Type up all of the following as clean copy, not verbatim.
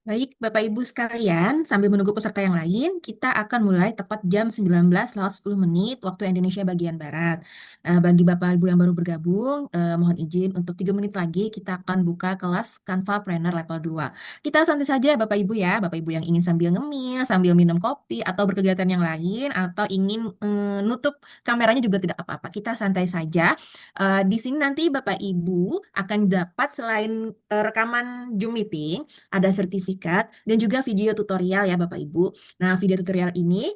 Baik, Bapak Ibu sekalian, sambil menunggu peserta yang lain, kita akan mulai tepat jam 19 lewat 10 menit waktu Indonesia bagian Barat. Bagi Bapak Ibu yang baru bergabung, mohon izin untuk 3 menit lagi kita akan buka kelas Canva Planner level 2. Kita santai saja Bapak Ibu ya, Bapak Ibu yang ingin sambil ngemil, sambil minum kopi, atau berkegiatan yang lain, atau ingin nutup kameranya juga tidak apa-apa. Kita santai saja. Di sini nanti Bapak Ibu akan dapat selain rekaman Zoom meeting, ada sertifikat, dan juga video tutorial ya Bapak Ibu. Nah, video tutorial ini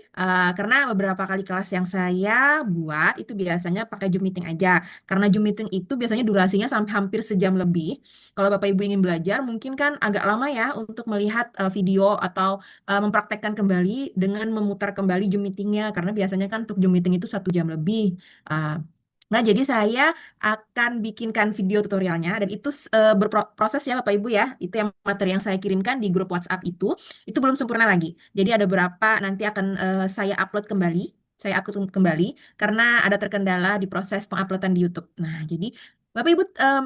karena beberapa kali kelas yang saya buat itu biasanya pakai Zoom meeting aja. Karena Zoom meeting itu biasanya durasinya sampai hampir sejam lebih. Kalau Bapak Ibu ingin belajar, mungkin kan agak lama ya untuk melihat video atau mempraktekkan kembali dengan memutar kembali Zoom meetingnya. Karena biasanya kan untuk Zoom meeting itu 1 jam lebih. Uh, Nah, jadi saya akan bikinkan video tutorialnya dan itu berproses ya Bapak Ibu ya. Itu yang materi yang saya kirimkan di grup WhatsApp itu belum sempurna lagi. Jadi ada beberapa nanti akan saya upload kembali. Saya upload kembali karena ada terkendala di proses penguploadan di YouTube. Nah, jadi Bapak Ibu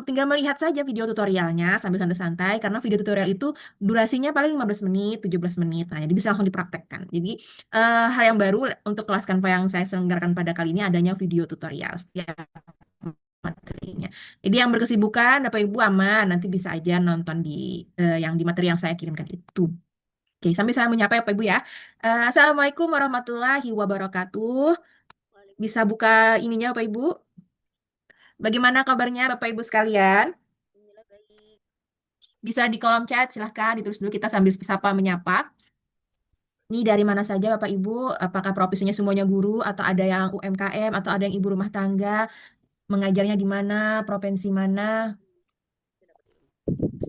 tinggal melihat saja video tutorialnya sambil santai-santai karena video tutorial itu durasinya paling 15 menit, 17 menit. Nah, jadi bisa langsung dipraktekkan. Jadi hal yang baru untuk kelas Canva yang saya selenggarakan pada kali ini adanya video tutorial setiap materinya. Jadi yang berkesibukan Bapak Ibu aman, nanti bisa aja nonton di yang di materi yang saya kirimkan itu. Oke, sambil saya menyapa ya Bapak Ibu ya. Assalamualaikum warahmatullahi wabarakatuh. Bisa buka ininya Bapak Ibu. Bagaimana kabarnya Bapak Ibu sekalian? Alhamdulillah baik. Bisa di kolom chat silahkan ditulis dulu kita sambil sapa menyapa. Ini dari mana saja Bapak Ibu? Apakah profesinya semuanya guru atau ada yang UMKM atau ada yang ibu rumah tangga? Mengajarnya di mana? Provinsi mana?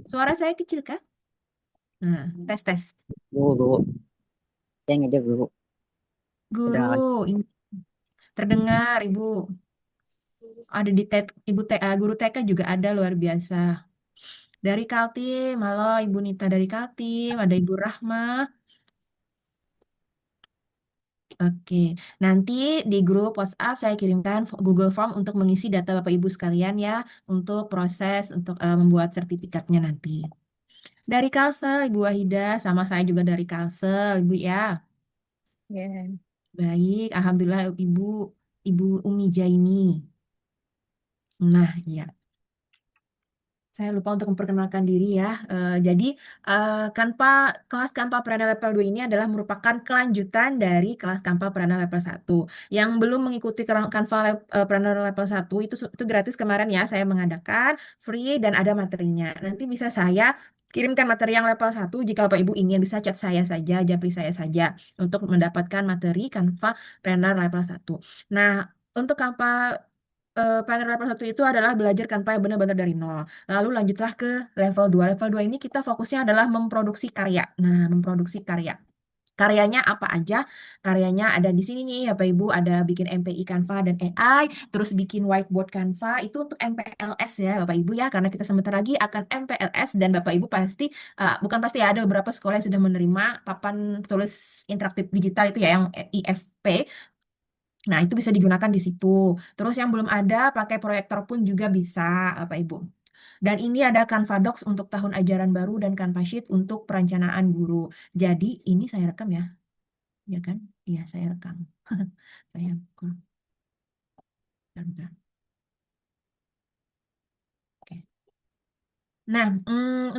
Suara saya kecil kah? Nah, tes tes. Guru, saya ngajak guru. Guru, Kedengaran. ini terdengar Ibu. Ada di guru TK juga ada luar biasa. Dari Kaltim, halo Ibu Nita dari Kaltim, ada Ibu Rahma. Oke, nanti di grup WhatsApp saya kirimkan Google Form untuk mengisi data Bapak Ibu sekalian ya, untuk proses untuk membuat sertifikatnya nanti. Dari Kalsel, Ibu Wahida, sama saya juga dari Kalsel, Ibu ya. Ya. Baik, Alhamdulillah Ibu, Ibu Umi Jaini. Nah, iya. Saya lupa untuk memperkenalkan diri ya. Jadi, Canva, kelas Canva Prana Level 2 ini adalah merupakan kelanjutan dari kelas Canva Prana Level 1. Yang belum mengikuti Canva Prana Level 1 itu gratis kemarin ya, saya mengadakan free dan ada materinya. Nanti bisa saya kirimkan materi yang level 1 jika Bapak Ibu ingin bisa chat saya saja, japri saya saja untuk mendapatkan materi Canva Planner level 1. Nah, untuk Canva planner level 1 itu adalah belajar Canva yang benar-benar dari nol. Lalu lanjutlah ke level 2. Level 2 ini kita fokusnya adalah memproduksi karya. Nah, memproduksi karya. Karyanya apa aja? Karyanya ada di sini nih, Bapak Ibu, ada bikin MPI Canva dan AI, terus bikin whiteboard Canva, itu untuk MPLS ya, Bapak Ibu ya, karena kita sebentar lagi akan MPLS dan Bapak Ibu pasti, bukan pasti ya, ada beberapa sekolah yang sudah menerima papan tulis interaktif digital itu ya, yang IFP. Nah, itu bisa digunakan di situ. Terus yang belum ada, pakai proyektor pun juga bisa, Bapak Ibu. Dan ini ada Canva Docs untuk tahun ajaran baru dan Canva Sheet untuk perencanaan guru. Jadi ini saya rekam ya, ya kan? Iya, saya rekam. Saya rekam. Bentar. Oke. Nah,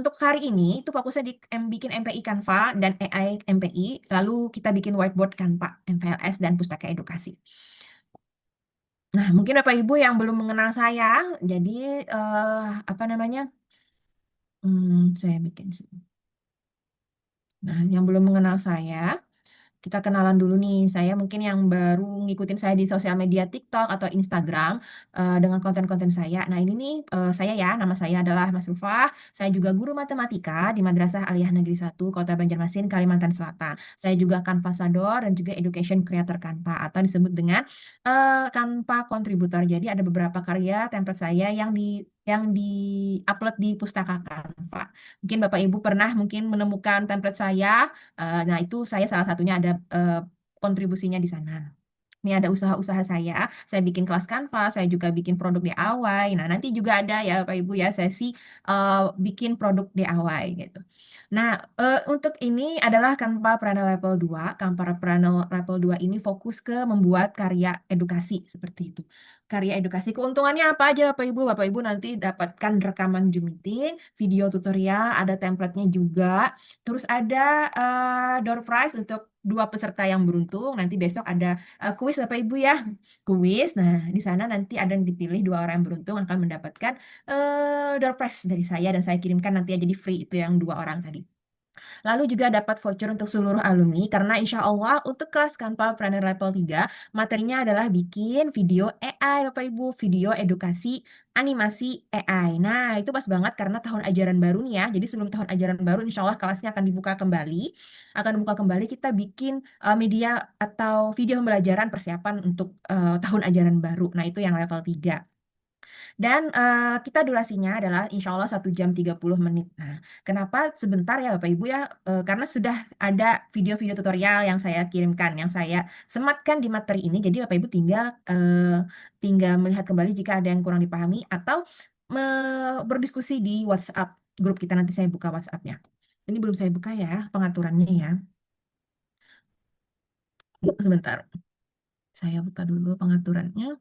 untuk hari ini itu fokusnya di bikin MPI Canva dan AI MPI, lalu kita bikin whiteboard Canva, MPLS dan Pustaka Edukasi. Nah, mungkin Bapak Ibu yang belum mengenal saya, jadi apa namanya? Saya bikin sini. Nah, yang belum mengenal saya, kita kenalan dulu nih. Saya mungkin yang baru ngikutin saya di sosial media TikTok atau Instagram dengan konten-konten saya. Nah, ini nih saya ya, nama saya adalah Mas Rufah. Saya juga guru matematika di Madrasah Aliyah Negeri 1 Kota Banjarmasin, Kalimantan Selatan. Saya juga Canvasador dan juga Education Creator Canva atau disebut dengan Canva Contributor. Jadi ada beberapa karya template saya yang di upload di pustaka Canva. Mungkin Bapak Ibu pernah mungkin menemukan template saya. Nah, itu saya salah satunya ada kontribusinya di sana. Ini ada usaha-usaha saya bikin kelas Canva, saya juga bikin produk DIY. Nah, nanti juga ada ya Bapak Ibu ya sesi bikin produk DIY gitu. Nah, untuk ini adalah Canva Prana Level 2. Canva Prana Level 2 ini fokus ke membuat karya edukasi seperti itu. Karya edukasi. Keuntungannya apa aja Bapak Ibu? Bapak Ibu nanti dapatkan rekaman Zoom meeting, video tutorial, ada template-nya juga. Terus ada door prize untuk dua peserta yang beruntung. Nanti besok ada kuis Bapak Ibu ya. Kuis. Nah, di sana nanti ada yang dipilih dua orang yang beruntung akan mendapatkan door prize dari saya dan saya kirimkan nanti aja di free itu yang dua orang tadi. Lalu juga dapat voucher untuk seluruh alumni karena insya Allah untuk kelas Canva Planner Level 3 materinya adalah bikin video AI Bapak Ibu, video edukasi animasi AI. Nah, itu pas banget karena tahun ajaran baru nih ya. Jadi sebelum tahun ajaran baru insya Allah kelasnya akan dibuka kembali. Akan dibuka kembali kita bikin media atau video pembelajaran persiapan untuk tahun ajaran baru. Nah, itu yang level 3. Dan kita durasinya adalah insya Allah 1 jam 30 menit. Nah, kenapa sebentar ya Bapak Ibu ya? Karena sudah ada video-video tutorial yang saya kirimkan, yang saya sematkan di materi ini. Jadi Bapak Ibu tinggal melihat kembali jika ada yang kurang dipahami atau berdiskusi di WhatsApp grup kita. Nanti saya buka WhatsApp-nya. Ini belum saya buka ya pengaturannya ya. Sebentar, saya buka dulu pengaturannya.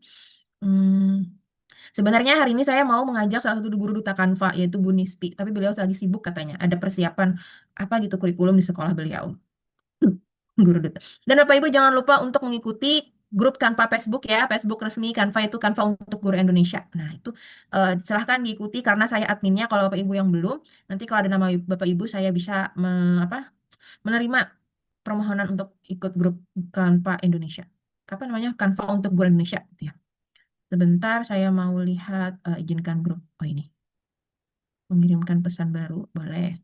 Hmm. Sebenarnya hari ini saya mau mengajak salah satu guru duta Kanva, yaitu Bu Nispi. Tapi beliau lagi sibuk katanya. Ada persiapan apa gitu kurikulum di sekolah beliau. Guru duta. Dan Bapak Ibu jangan lupa untuk mengikuti grup Canva Facebook ya. Facebook resmi Canva itu Canva untuk Guru Indonesia. Nah itu silahkan diikuti karena saya adminnya. Kalau Bapak Ibu yang belum, nanti kalau ada nama Bapak Ibu saya bisa menerima permohonan untuk ikut grup Canva Indonesia. Apa namanya? Canva untuk Guru Indonesia. Gitu ya. Sebentar, saya mau lihat izinkan grup. Oh ini, mengirimkan pesan baru, boleh.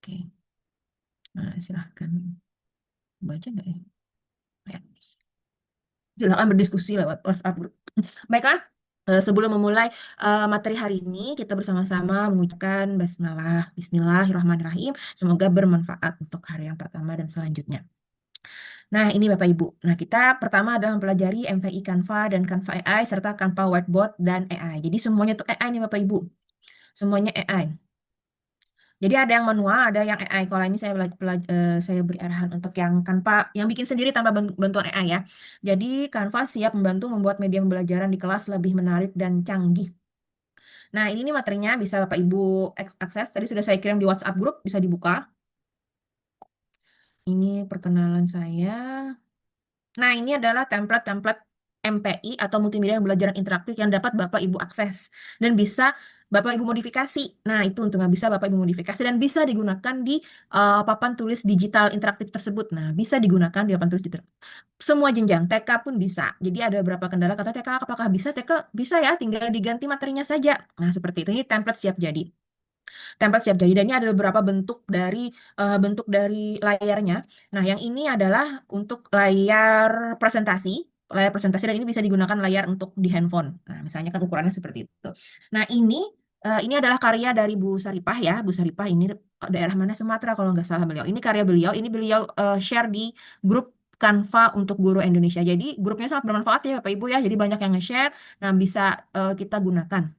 Oke, nah silahkan. Baca nggak ya? Ya, silahkan berdiskusi lewat WhatsApp grup. Baiklah, sebelum memulai materi hari ini, kita bersama-sama mengucapkan basmalah, Bismillahirrahmanirrahim. Semoga bermanfaat untuk hari yang pertama dan selanjutnya. Nah, ini Bapak Ibu. Nah, kita pertama adalah mempelajari MVI Canva dan Canva AI serta Canva Whiteboard dan AI. Jadi semuanya itu AI nih Bapak Ibu. Semuanya AI. Jadi ada yang manual, ada yang AI. Kalau ini saya beri arahan untuk yang Canva, yang bikin sendiri tanpa bantuan AI ya. Jadi Canva siap membantu membuat media pembelajaran di kelas lebih menarik dan canggih. Nah ini nih materinya bisa Bapak Ibu akses. Tadi sudah saya kirim di WhatsApp grup, bisa dibuka. Ini perkenalan saya. Nah, ini adalah template-template MPI atau multimedia pembelajaran interaktif yang dapat Bapak Ibu akses dan bisa Bapak Ibu modifikasi. Nah, itu untungnya bisa Bapak Ibu modifikasi dan bisa digunakan di papan tulis digital interaktif tersebut. Nah, bisa digunakan di papan tulis digital. Semua jenjang, TK pun bisa. Jadi ada beberapa kendala kata TK, apakah bisa? TK bisa ya, tinggal diganti materinya saja. Nah, seperti itu. Ini template siap jadi. Template siap jadi dan ini ada beberapa bentuk dari layarnya. Nah, yang ini adalah untuk layar presentasi dan ini bisa digunakan layar untuk di handphone. Nah, misalnya kan ukurannya seperti itu. Nah, ini adalah karya dari Bu Saripah ya. Bu Saripah ini daerah mana Sumatera kalau nggak salah beliau. Ini karya beliau. Ini beliau share di grup Canva untuk guru Indonesia. Jadi grupnya sangat bermanfaat ya Bapak Ibu ya. Jadi banyak yang nge-share. Nah, bisa kita gunakan.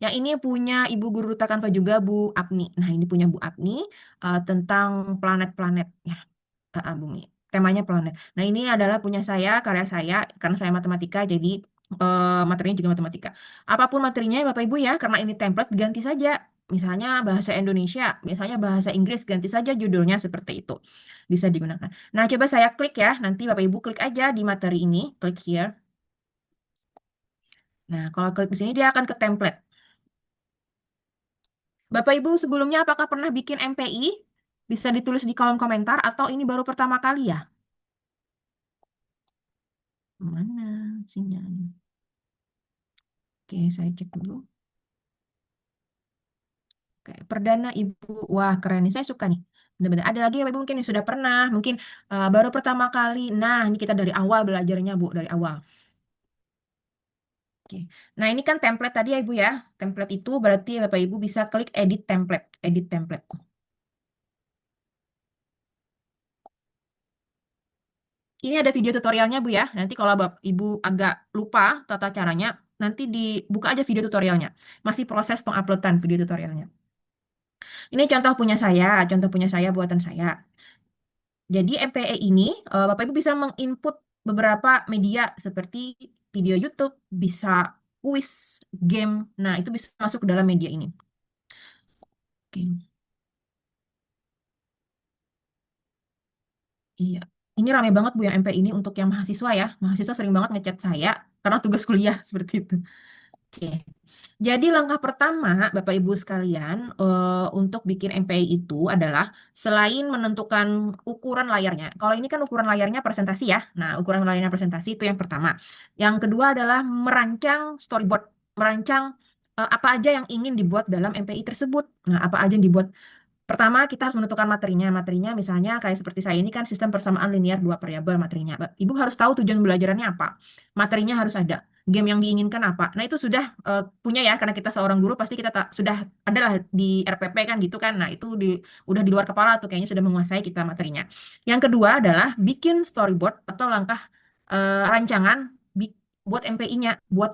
Yang ini punya Ibu Guru Duta Kanva juga Bu Apni. Nah, ini punya Bu Apni tentang planet-planet ya, bumi. Temanya planet. Nah, ini adalah punya saya, karya saya karena saya matematika jadi materinya juga matematika. Apapun materinya Bapak Ibu ya, karena ini template ganti saja. Misalnya bahasa Indonesia, misalnya bahasa Inggris ganti saja judulnya seperti itu. Bisa digunakan. Nah, coba saya klik ya. Nanti Bapak Ibu klik aja di materi ini, klik here. Nah, kalau klik di sini dia akan ke template. Bapak Ibu sebelumnya apakah pernah bikin MPI? Bisa ditulis di kolom komentar atau ini baru pertama kali ya? Mana sinyalnya? Oke, saya cek dulu. Oke, perdana Ibu. Wah, keren nih. Saya suka nih. Benar-benar. Ada lagi ya, Ibu mungkin yang sudah pernah, mungkin baru pertama kali. Nah, ini kita dari awal belajarnya, Bu, dari awal. Oke. Nah, ini kan template tadi ya, Ibu ya. Template itu berarti Bapak Ibu bisa klik edit template, edit template. Ini ada video tutorialnya Bu ya. Nanti kalau Bapak Ibu agak lupa tata caranya, nanti dibuka aja video tutorialnya. Masih proses penguploadan video tutorialnya. Ini contoh punya saya, buatan saya. Jadi MPE ini, Bapak Ibu bisa menginput beberapa media seperti video YouTube, bisa kuis, game. Nah, itu bisa masuk ke dalam media ini. Oke. Iya. Ini rame banget Bu yang MP ini untuk yang mahasiswa ya. Mahasiswa sering banget ngechat saya karena tugas kuliah seperti itu. Oke. Jadi langkah pertama Bapak Ibu sekalian untuk bikin MPI itu adalah selain menentukan ukuran layarnya. Kalau ini kan ukuran layarnya presentasi ya. Nah, ukuran layarnya presentasi itu yang pertama. Yang kedua adalah merancang storyboard, merancang apa aja yang ingin dibuat dalam MPI tersebut. Nah, apa aja yang dibuat. Pertama, kita harus menentukan materinya. Materinya misalnya kayak seperti saya ini kan sistem persamaan linear dua variabel materinya. Ibu harus tahu tujuan belajarannya apa. Materinya harus ada. Game yang diinginkan apa. Nah, itu sudah punya ya, karena kita seorang guru pasti kita tak, sudah adalah di RPP kan gitu kan. Nah, itu udah di luar kepala tuh kayaknya sudah menguasai kita materinya. Yang kedua adalah bikin storyboard atau langkah rancangan buat MPI-nya, buat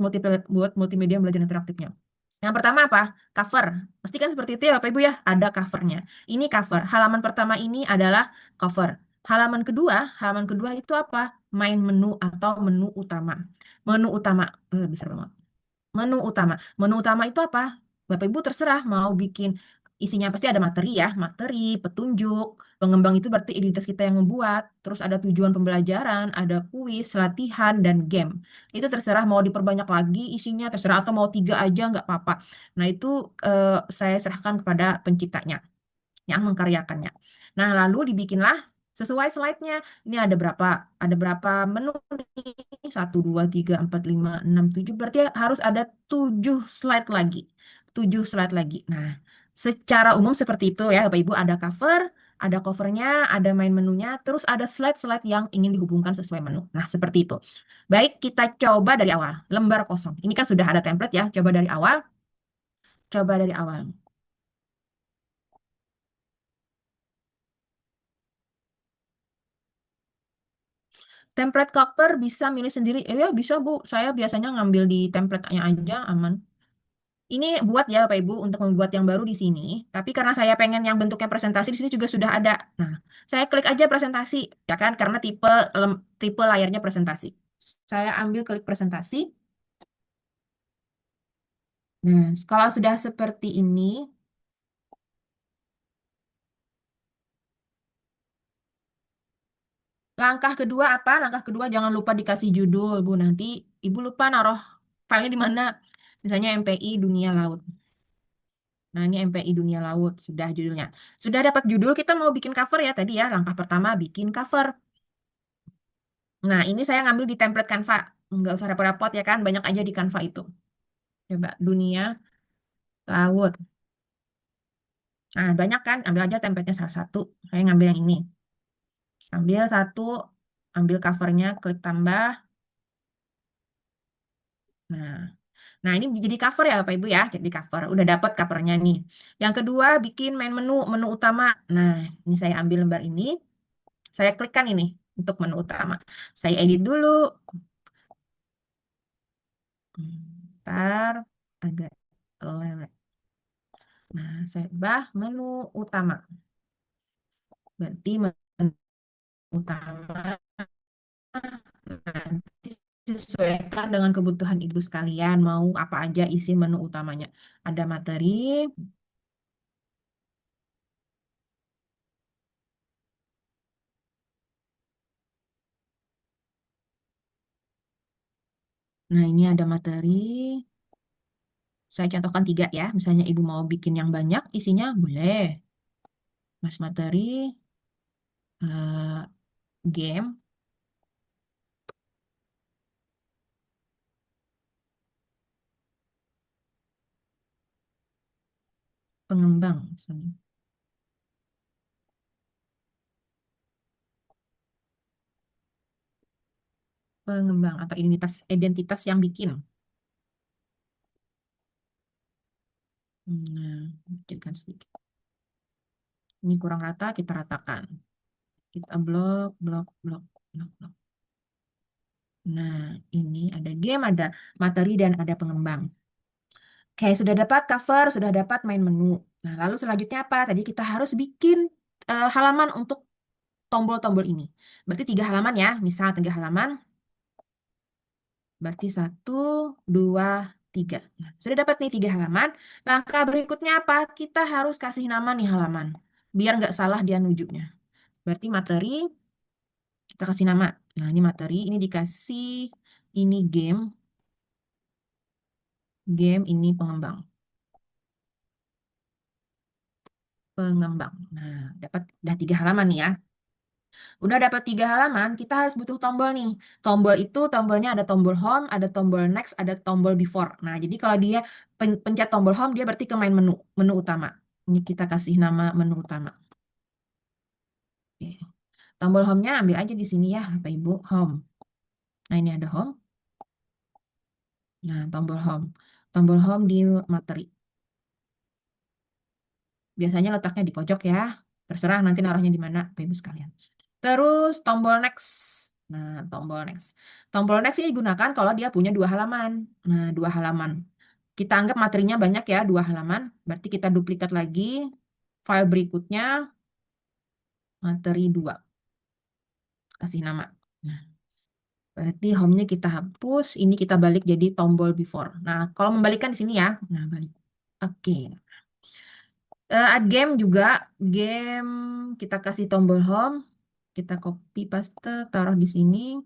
multimedia belajar interaktifnya. Yang pertama apa? Cover. Pasti kan seperti itu ya Bapak Ibu ya, ada covernya. Ini cover. Halaman pertama ini adalah cover. Halaman kedua itu apa? Main menu atau menu utama. Menu utama, bisa banget. Menu utama itu apa? Bapak Ibu terserah mau bikin isinya pasti ada materi ya, materi, petunjuk, pengembang itu berarti identitas kita yang membuat, terus ada tujuan pembelajaran, ada kuis, latihan, dan game. Itu terserah mau diperbanyak lagi isinya, terserah atau mau tiga aja nggak apa-apa. Nah itu saya serahkan kepada penciptanya yang mengkaryakannya. Nah, lalu dibikinlah sesuai slide-nya. Ini ada berapa menu nih? Satu, dua, tiga, empat, lima, enam, tujuh. Berarti harus ada 7 slide lagi. 7 slide lagi. Nah, secara umum seperti itu ya, Bapak Ibu ada covernya, ada main menunya, terus ada slide-slide yang ingin dihubungkan sesuai menu. Nah, seperti itu. Baik, kita coba dari awal. Lembar kosong. Ini kan sudah ada template ya. Coba dari awal. Coba dari awal. Template cover bisa milih sendiri. Ya bisa Bu, saya biasanya ngambil di template-nya aja aman. Ini buat ya Bapak Ibu untuk membuat yang baru di sini. Tapi karena saya pengen yang bentuknya presentasi di sini juga sudah ada. Nah, saya klik aja presentasi ya kan karena tipe layarnya presentasi. Saya ambil klik presentasi. Nah, kalau sudah seperti ini, langkah kedua apa? Langkah kedua jangan lupa dikasih judul Bu. Nanti Ibu lupa naruh filenya di mana. Misalnya MPI Dunia Laut. Nah, ini MPI Dunia Laut, sudah judulnya. Sudah dapat judul, kita mau bikin cover ya tadi ya. Langkah pertama bikin cover. Nah, ini saya ngambil di template Canva. Nggak usah repot-repot ya kan, banyak aja di Canva itu. Coba, Dunia Laut. Nah, banyak kan, ambil aja template-nya salah satu. Saya ngambil yang ini. Ambil satu, ambil covernya, klik tambah. Nah, nah ini jadi cover ya Bapak Ibu ya, jadi cover. Udah dapat covernya nih. Yang kedua, bikin main menu utama. Nah, ini saya ambil lembar ini. Saya klikkan ini untuk menu utama. Saya edit dulu. Ntar agak lewat. Nah, saya ubah menu utama. Berarti menu utama nanti disesuaikan dengan kebutuhan ibu sekalian. Mau apa aja isi menu utamanya. Ada materi. Nah, ini ada materi. Saya contohkan 3 ya. Misalnya ibu mau bikin yang banyak, isinya boleh. Mas materi, game, pengembang. Misalnya. Pengembang atau identitas yang bikin. Nah, kecilkan sedikit. Ini kurang rata, kita ratakan. Kita blok, blok, blok, blok, blok. Nah, ini ada game, ada materi, dan ada pengembang. Oke, sudah dapat cover, sudah dapat main menu. Nah, lalu selanjutnya apa? Tadi kita harus bikin halaman untuk tombol-tombol ini. Berarti 3 halaman ya, misal 3 halaman. Berarti 1, 2, 3. Nah, sudah dapat nih 3 halaman. Langkah berikutnya apa? Kita harus kasih nama nih halaman. Biar nggak salah dia nunjuknya. Berarti materi, kita kasih nama. Nah, ini materi, ini dikasih, ini game, ini pengembang. Pengembang. Nah, dapat udah 3 halaman nih ya. Udah dapat 3 halaman, kita harus butuh tombol nih. Tombol itu tombolnya ada tombol home, ada tombol next, ada tombol before. Nah, jadi kalau dia pencet tombol home, dia berarti ke main menu, menu utama. Ini kita kasih nama menu utama. Oke. Tombol home-nya ambil aja di sini ya, Bapak Ibu, home. Nah, ini ada home. Nah, tombol home. Tombol home di materi. Biasanya letaknya di pojok ya. Terserah nanti naruhnya di mana, Bapak Ibu sekalian. Terus tombol next. Nah, tombol next. Tombol next ini digunakan kalau dia punya 2 halaman. Nah, 2 halaman. Kita anggap materinya banyak ya, 2 halaman. Berarti kita duplikat lagi. File berikutnya, materi 2. Kasih nama. Nah, berarti home-nya kita hapus. Ini kita balik jadi tombol before. Nah, kalau membalikkan di sini ya. Nah, balik. Oke. Add game juga. Game kita kasih tombol home. Kita copy paste, taruh di sini.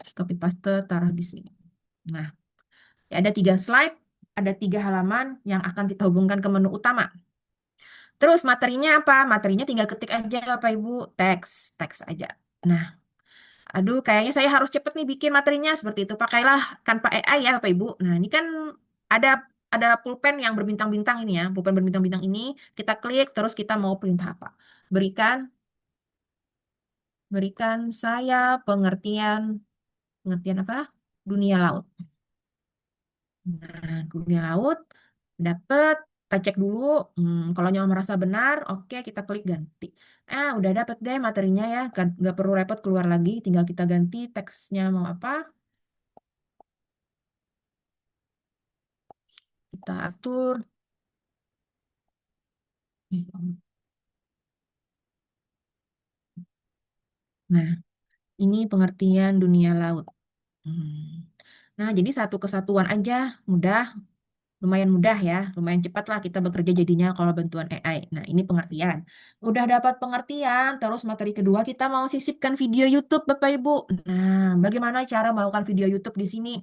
Terus copy paste, taruh di sini. Nah, ya ada 3 slide, ada 3 halaman yang akan kita hubungkan ke menu utama. Terus materinya apa? Materinya tinggal ketik aja Bapak Ibu, teks, teks aja. Nah, aduh kayaknya saya harus cepet nih bikin materinya seperti itu. Pakailah Canva AI ya Bapak Ibu. Nah, ini kan ada pulpen yang berbintang-bintang ini ya. Pulpen berbintang-bintang ini kita klik terus kita mau perintah apa? Berikan berikan saya pengertian pengertian apa? Dunia laut. Nah, dunia laut dapet, kita cek dulu. Kalau nyawa merasa benar, oke kita klik ganti. Udah dapet deh materinya ya, nggak perlu repot keluar lagi, tinggal kita ganti teksnya mau apa, kita atur. Nah, ini pengertian dunia laut. Hmm. Nah, jadi satu kesatuan aja, mudah, lumayan mudah ya, lumayan cepat lah kita bekerja jadinya kalau bantuan AI. Nah, ini pengertian. Udah dapat pengertian, terus materi kedua kita mau sisipkan video YouTube Bapak Ibu. Nah, bagaimana cara melakukan video YouTube di sini?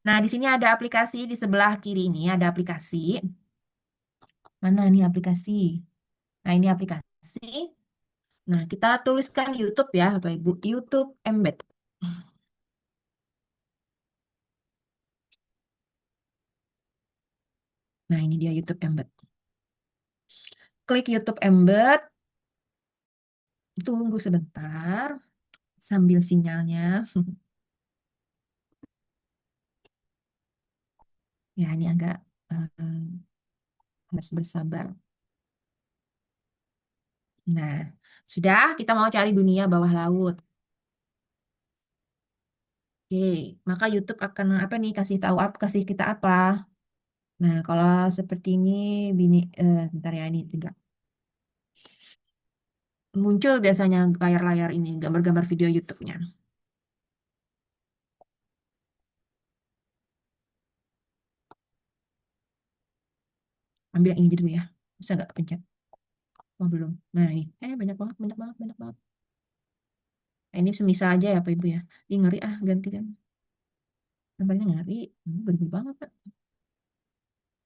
Nah, di sini ada aplikasi di sebelah kiri ini ada aplikasi. Mana ini aplikasi? Nah, ini aplikasi. Nah, kita tuliskan YouTube ya Bapak Ibu, YouTube Embed. Nah, ini dia YouTube Embed. Klik YouTube Embed, tunggu sebentar sambil sinyalnya. Ya, ini agak eh, harus bersabar. Nah, sudah kita mau cari dunia bawah laut. Oke, maka YouTube akan apa nih kasih tahu apa kasih kita apa? Nah, kalau seperti ini bentar ya ini tiga. Muncul biasanya layar-layar ini gambar-gambar video YouTube-nya. Ambil yang ini dulu ya. Bisa nggak kepencet? Oh, belum. Nah, ini. Banyak banget, banyak banget, banyak banget. Nah, ini semisal aja ya, Pak Ibu ya. Ih, ngeri ganti kan. Gambarnya ngeri. Gede banget, Pak.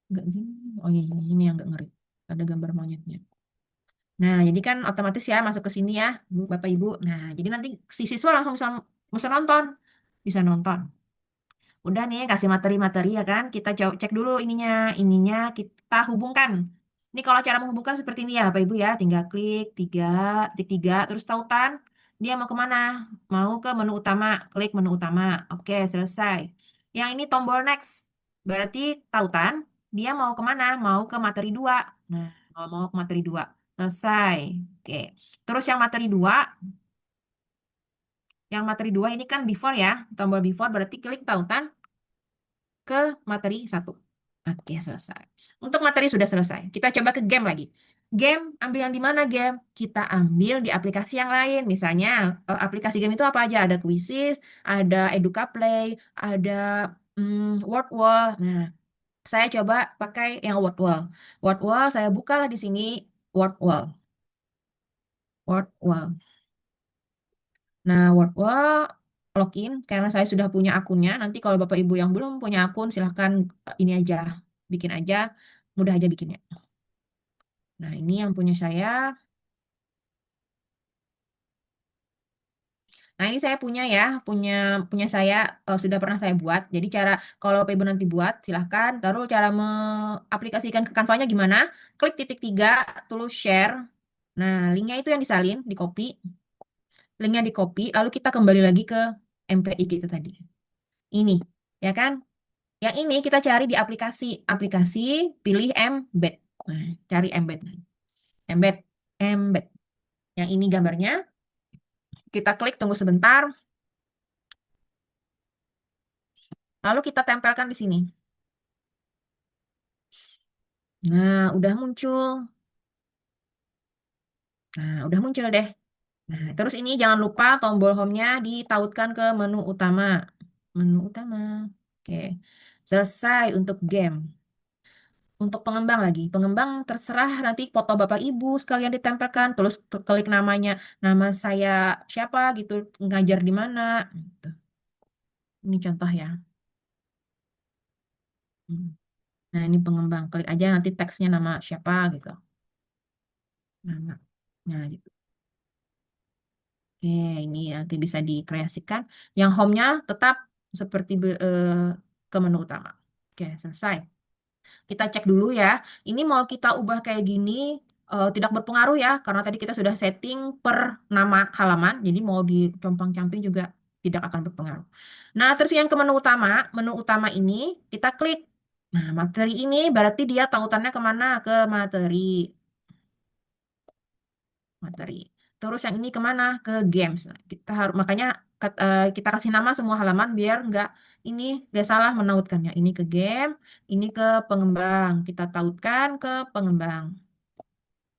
Nggak gini. Oh, ini yang nggak ngeri. Ada gambar monyetnya. Nah, jadi kan otomatis ya masuk ke sini ya, Bapak Ibu. Nah, jadi nanti si siswa langsung bisa nonton. Bisa nonton. Udah nih kasih materi-materi ya kan. Kita cek dulu ininya kita hubungkan. Ini kalau cara menghubungkan seperti ini ya Bapak Ibu ya. Tinggal klik tiga terus tautan. Dia mau kemana? Mau ke menu utama. Klik menu utama. Oke, selesai. Yang ini tombol next. Berarti tautan. Dia mau kemana? Mau ke materi 2. Nah, mau ke materi 2. Selesai. Oke. Terus yang materi 2 ini kan before ya. Tombol before berarti klik tautan ke materi 1. Oke, selesai. Untuk materi sudah selesai. Kita coba ke game lagi. Game, ambil yang di mana game? Kita ambil di aplikasi yang lain. Misalnya, aplikasi game itu apa aja? Ada Quizzes, ada EducaPlay, ada WordWall. Nah, saya coba pakai yang WordWall. WordWall, saya bukalah di sini WordWall. WordWall. Nah, WordWall login karena saya sudah punya akunnya. Nanti kalau Bapak Ibu yang belum punya akun, silahkan ini aja, bikin aja, mudah aja bikinnya. Nah, ini yang punya saya. Nah, ini saya punya ya, punya punya saya sudah pernah saya buat. Jadi cara kalau Bapak Ibu nanti buat, silahkan. Taruh cara mengaplikasikan ke Canva-nya gimana? Klik titik tiga, tulis share. Nah, linknya itu yang disalin, di copy. Linknya di copy, lalu kita kembali lagi ke MPI kita tadi. Ini, ya kan? Yang ini kita cari di aplikasi. Aplikasi, pilih embed. Nah, cari embed. Embed, embed. Yang ini gambarnya. Kita klik, tunggu sebentar. Lalu kita tempelkan di sini. Nah, udah muncul. Nah, udah muncul deh. Nah, terus ini jangan lupa tombol home-nya ditautkan ke menu utama. Menu utama. Oke. Selesai untuk game. Untuk pengembang lagi. Pengembang terserah nanti foto Bapak Ibu sekalian ditempelkan. Terus klik namanya. Nama saya siapa gitu. Ngajar di mana. Gitu. Ini contoh ya. Hmm. Nah, ini pengembang. Klik aja nanti teksnya nama siapa gitu. Nama. Nah, gitu. Oke, ini nanti bisa dikreasikan. Yang home-nya tetap seperti ke menu utama. Oke, selesai. Kita cek dulu ya. Ini mau kita ubah kayak gini, tidak berpengaruh ya, karena tadi kita sudah setting per nama halaman. Jadi mau dicompang-camping juga tidak akan berpengaruh. Nah, terus yang ke menu utama ini kita klik. Nah, materi ini berarti dia tautannya kemana? Ke materi. Materi. Terus yang ini kemana? Ke games. Nah, kita harus makanya kita kasih nama semua halaman biar nggak salah menautkannya. Ini ke game, ini ke pengembang. Kita tautkan ke pengembang.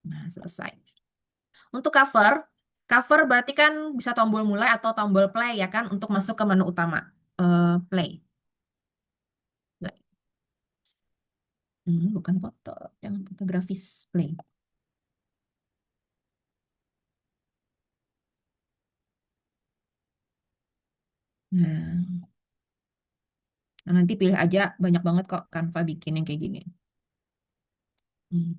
Nah, selesai. Untuk cover, cover berarti kan bisa tombol mulai atau tombol play ya kan untuk masuk ke menu utama. Play. Bukan foto, jangan fotografis play. Nah, nanti pilih aja banyak banget kok Canva bikin yang kayak gini. Hmm.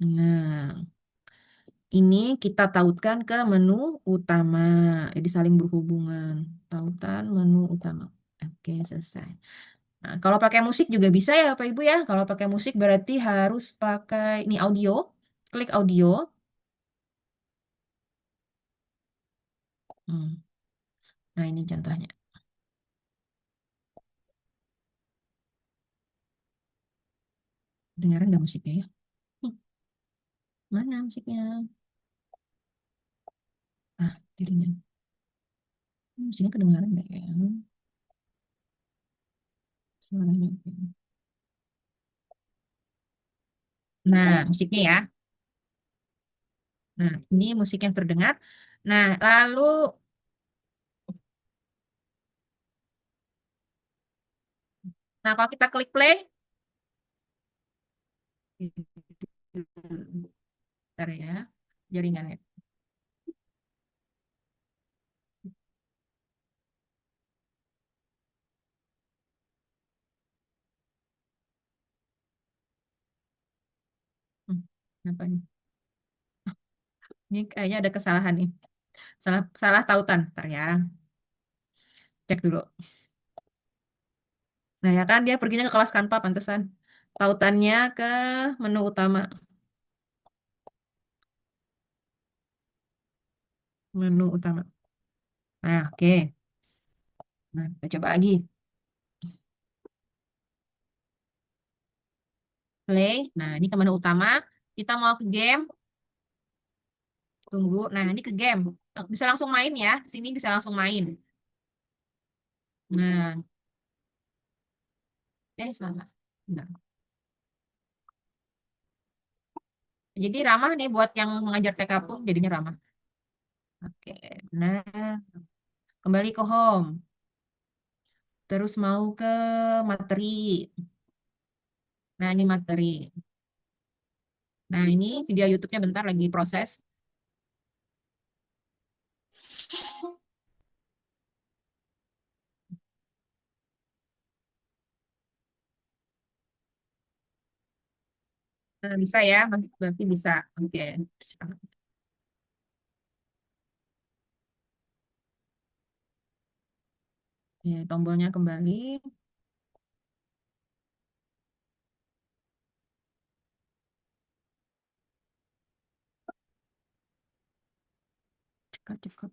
Nah, ini kita tautkan ke menu utama. Jadi saling berhubungan. Tautan menu utama. Oke, selesai. Nah, kalau pakai musik juga bisa ya Bapak Ibu ya. Kalau pakai musik berarti harus pakai ini audio. Klik audio. Hmm. Nah, ini contohnya. Dengaran nggak musiknya ya? Nih, mana musiknya? Ah, jadinya. Musiknya kedengaran nggak ya? Suaranya. Oke. Nah, musiknya ya. Nah, ini musik yang terdengar. Nah, lalu, nah kalau kita klik play, bentar ya, jaringannya. Hmm, Kenapa nih? Ini kayaknya ada kesalahan nih. Salah, salah tautan. Ntar ya, cek dulu. Nah, ya kan dia perginya ke kelas Canva, pantesan. Tautannya ke menu utama. Menu utama. Nah, oke. Nah, kita coba lagi. Play. Nah, ini ke menu utama. Kita mau ke game. Tunggu. Nah, ini ke game. Bisa langsung main ya. Sini bisa langsung main. Nah, Salah. Benar. Jadi ramah nih buat yang mengajar TK pun jadinya ramah. Oke, nah kembali ke home. Terus mau ke materi. Nah, ini materi. Nah, ini video YouTube-nya bentar lagi proses. Nah, bisa ya, berarti bisa. Oke. Oke, tombolnya kembali. Cekat, cekat.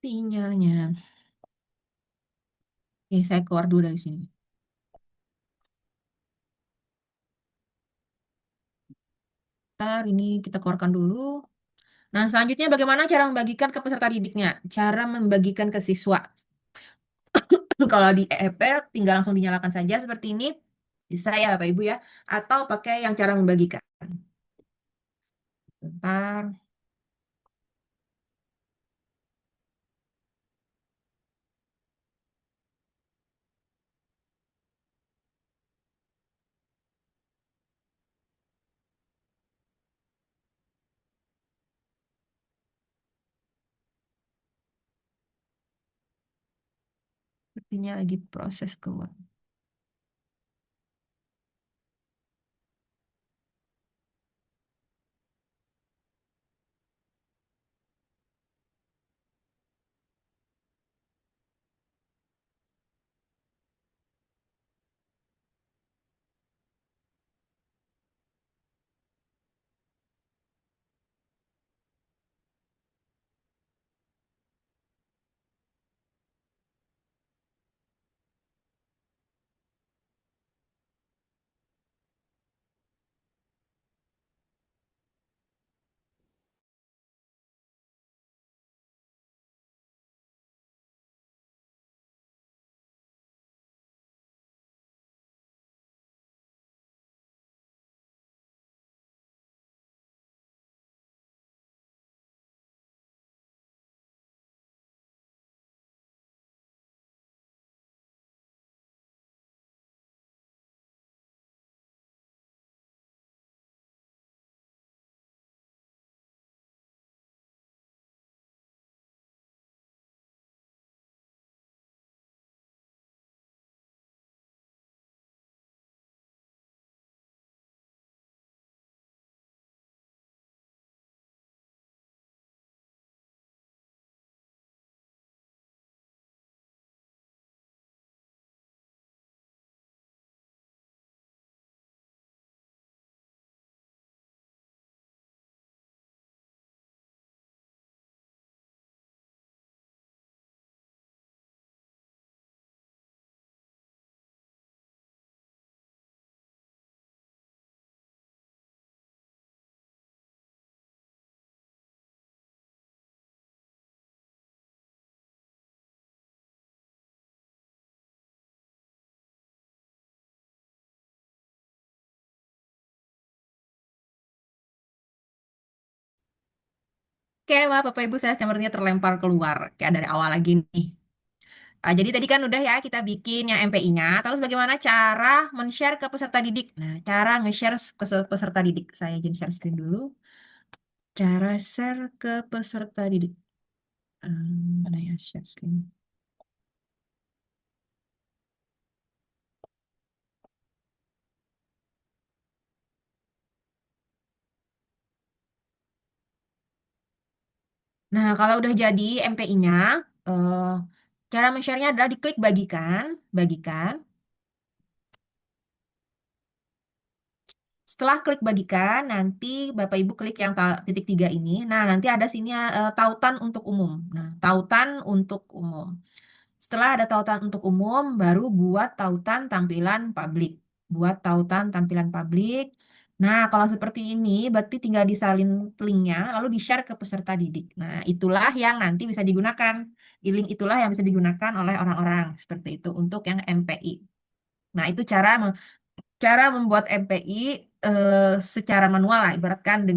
Sinyalnya. Oke, saya keluar dulu dari sini. Ntar ini kita keluarkan dulu. Nah, selanjutnya bagaimana cara membagikan ke peserta didiknya? Cara membagikan ke siswa. Kalau di EEP tinggal langsung dinyalakan saja seperti ini. Bisa ya Bapak Ibu ya. Atau pakai yang cara membagikan. Bentar. Sepertinya lagi proses keluar. Oke, Wah, Bapak Ibu, saya sepertinya terlempar keluar. Kayak dari awal lagi nih. Jadi tadi kan udah ya kita bikin yang MPI-nya. Terus bagaimana cara men-share ke peserta didik? Nah, cara nge-share ke peserta didik. Saya jadi share screen dulu. Cara share ke peserta didik. Mana ya share screen? Nah, kalau udah jadi MPI-nya, eh, cara men-share-nya adalah diklik bagikan, bagikan. Setelah klik bagikan, nanti Bapak Ibu klik yang titik tiga ini. Nah, nanti ada sini tautan untuk umum. Nah, tautan untuk umum. Setelah ada tautan untuk umum, baru buat tautan tampilan publik. Buat tautan tampilan publik. Nah, kalau seperti ini, berarti tinggal disalin linknya, lalu di-share ke peserta didik. Nah, itulah yang nanti bisa digunakan. Di link itulah yang bisa digunakan oleh orang-orang. Seperti itu untuk yang MPI. Nah, itu cara membuat MPI secara manual lah, ibaratkan eh,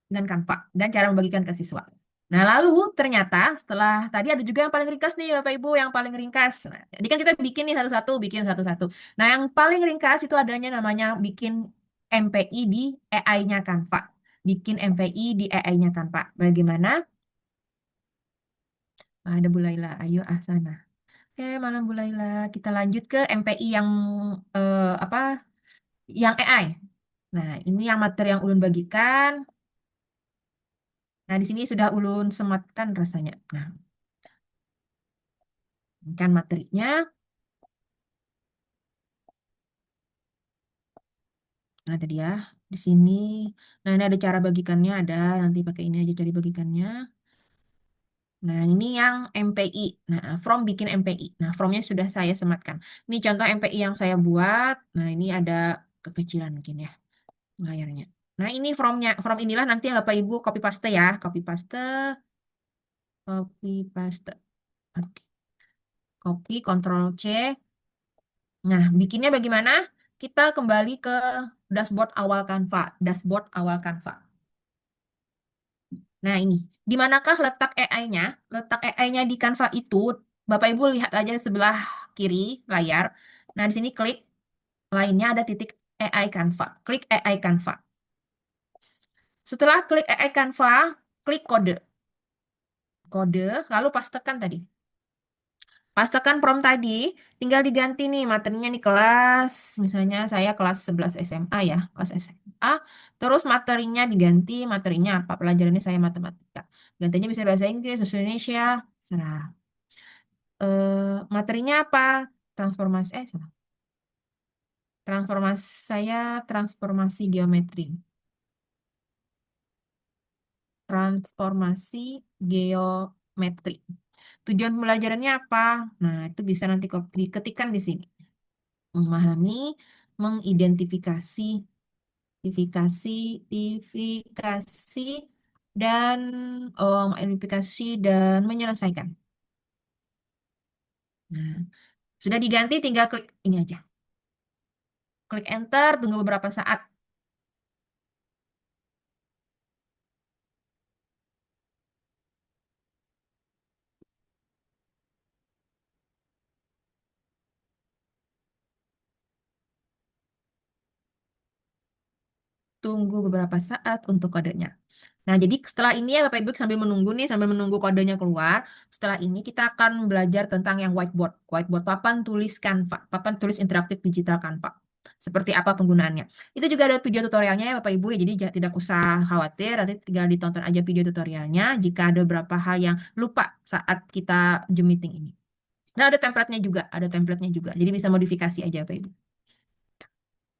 dengan Canva dan cara membagikan ke siswa. Nah, lalu ternyata setelah tadi ada juga yang paling ringkas nih Bapak Ibu, yang paling ringkas. Nah, jadi kan kita bikin nih satu-satu, bikin satu-satu. Nah, yang paling ringkas itu adanya namanya bikin MPI di AI-nya Canva. Bikin MPI di AI-nya Canva. Bagaimana? Ada Bu Laila, ayo sana. Oke, malam Bu Laila. Kita lanjut ke MPI yang apa? Yang AI. Nah, ini yang materi yang ulun bagikan. Nah, di sini sudah ulun sematkan rasanya. Nah, ini kan materinya. Nah, tadi ya, di sini. Nah, ini ada cara bagikannya, ada. Nanti pakai ini aja cari bagikannya. Nah, ini yang MPI. Nah, from bikin MPI. Nah, from-nya sudah saya sematkan. Ini contoh MPI yang saya buat. Nah, ini ada kekecilan mungkin ya layarnya. Nah, ini from-nya. From inilah nanti yang Bapak Ibu copy paste ya. Copy paste, copy paste. Oke. Copy, Ctrl C. Nah, bikinnya bagaimana? Kita kembali ke dashboard awal Canva. Dashboard awal Canva. Nah, ini. Di manakah letak AI-nya? Letak AI-nya di Canva itu, Bapak Ibu lihat aja sebelah kiri layar. Nah, di sini klik lainnya ada titik AI Canva. Klik AI Canva. Setelah klik AI Canva, klik kode. Kode, lalu pastekan tadi. Pastekan prompt tadi, tinggal diganti nih materinya nih kelas, misalnya saya kelas 11 SMA ya, kelas SMA. Terus materinya diganti, materinya apa? Pelajarannya saya matematika. Gantinya bisa bahasa Inggris, bahasa Indonesia. Serah. Materinya apa? Transformasi, salah. Transformasi saya transformasi geometri. Transformasi geometri. Tujuan pembelajarannya apa? Nah, itu bisa nanti diketikkan di sini. Memahami, mengidentifikasi, identifikasi, dan mengidentifikasi dan menyelesaikan. Nah, sudah diganti, tinggal klik ini aja. Klik enter, tunggu beberapa saat. Tunggu beberapa saat untuk kodenya. Nah, jadi setelah ini ya Bapak Ibu sambil menunggu nih, sambil menunggu kodenya keluar, setelah ini kita akan belajar tentang yang whiteboard. Whiteboard papan tulis Canva, papan tulis interaktif digital Canva. Seperti apa penggunaannya. Itu juga ada video tutorialnya ya Bapak Ibu ya, jadi tidak usah khawatir, nanti tinggal ditonton aja video tutorialnya jika ada beberapa hal yang lupa saat kita Zoom meeting ini. Nah, ada template-nya juga, Jadi bisa modifikasi aja Bapak Ibu.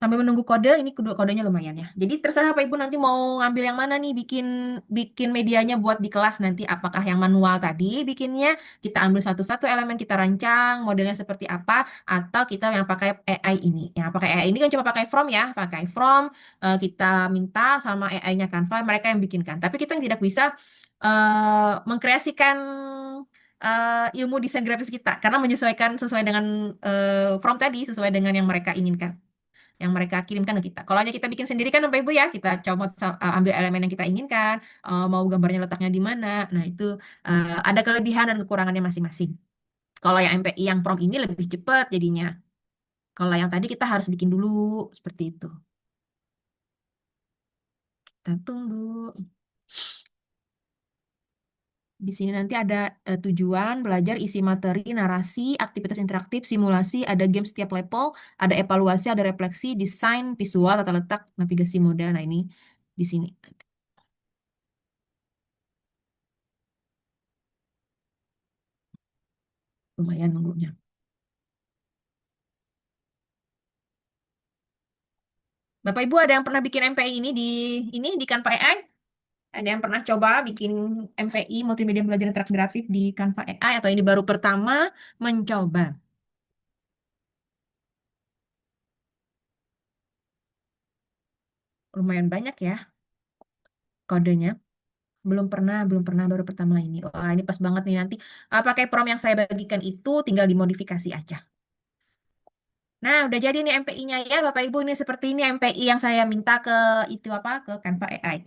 Sambil menunggu kode, ini kedua kodenya lumayan ya. Jadi terserah Pak Ibu nanti mau ngambil yang mana nih bikin bikin medianya buat di kelas nanti apakah yang manual tadi bikinnya kita ambil satu-satu elemen kita rancang modelnya seperti apa atau kita yang pakai AI ini. Yang pakai AI ini kan cuma pakai from ya, pakai from kita minta sama AI-nya Canva mereka yang bikinkan. Tapi kita tidak bisa mengkreasikan ilmu desain grafis kita karena menyesuaikan sesuai dengan from tadi sesuai dengan yang mereka inginkan yang mereka kirimkan ke kita. Kalau hanya kita bikin sendiri kan Bapak Ibu ya, kita coba ambil elemen yang kita inginkan, mau gambarnya letaknya di mana. Nah, itu ada kelebihan dan kekurangannya masing-masing. Kalau yang MPI yang prompt ini lebih cepat jadinya. Kalau yang tadi kita harus bikin dulu seperti itu. Kita tunggu. Di sini nanti ada tujuan, belajar, isi materi, narasi, aktivitas interaktif, simulasi, ada game setiap level, ada evaluasi, ada refleksi, desain, visual, tata letak, navigasi modal. Nah, ini di sini. Lumayan nunggunya. Bapak Ibu ada yang pernah bikin MPI ini di Canva AI? Ada yang pernah coba bikin MPI multimedia belajar interaktif di Canva AI atau ini baru pertama mencoba? Lumayan banyak ya kodenya. Belum pernah, baru pertama ini. Wah, ini pas banget nih nanti. Pakai prompt yang saya bagikan itu tinggal dimodifikasi aja. Nah, udah jadi nih MPI-nya ya, Bapak Ibu. Ini seperti ini MPI yang saya minta ke itu apa ke Canva AI.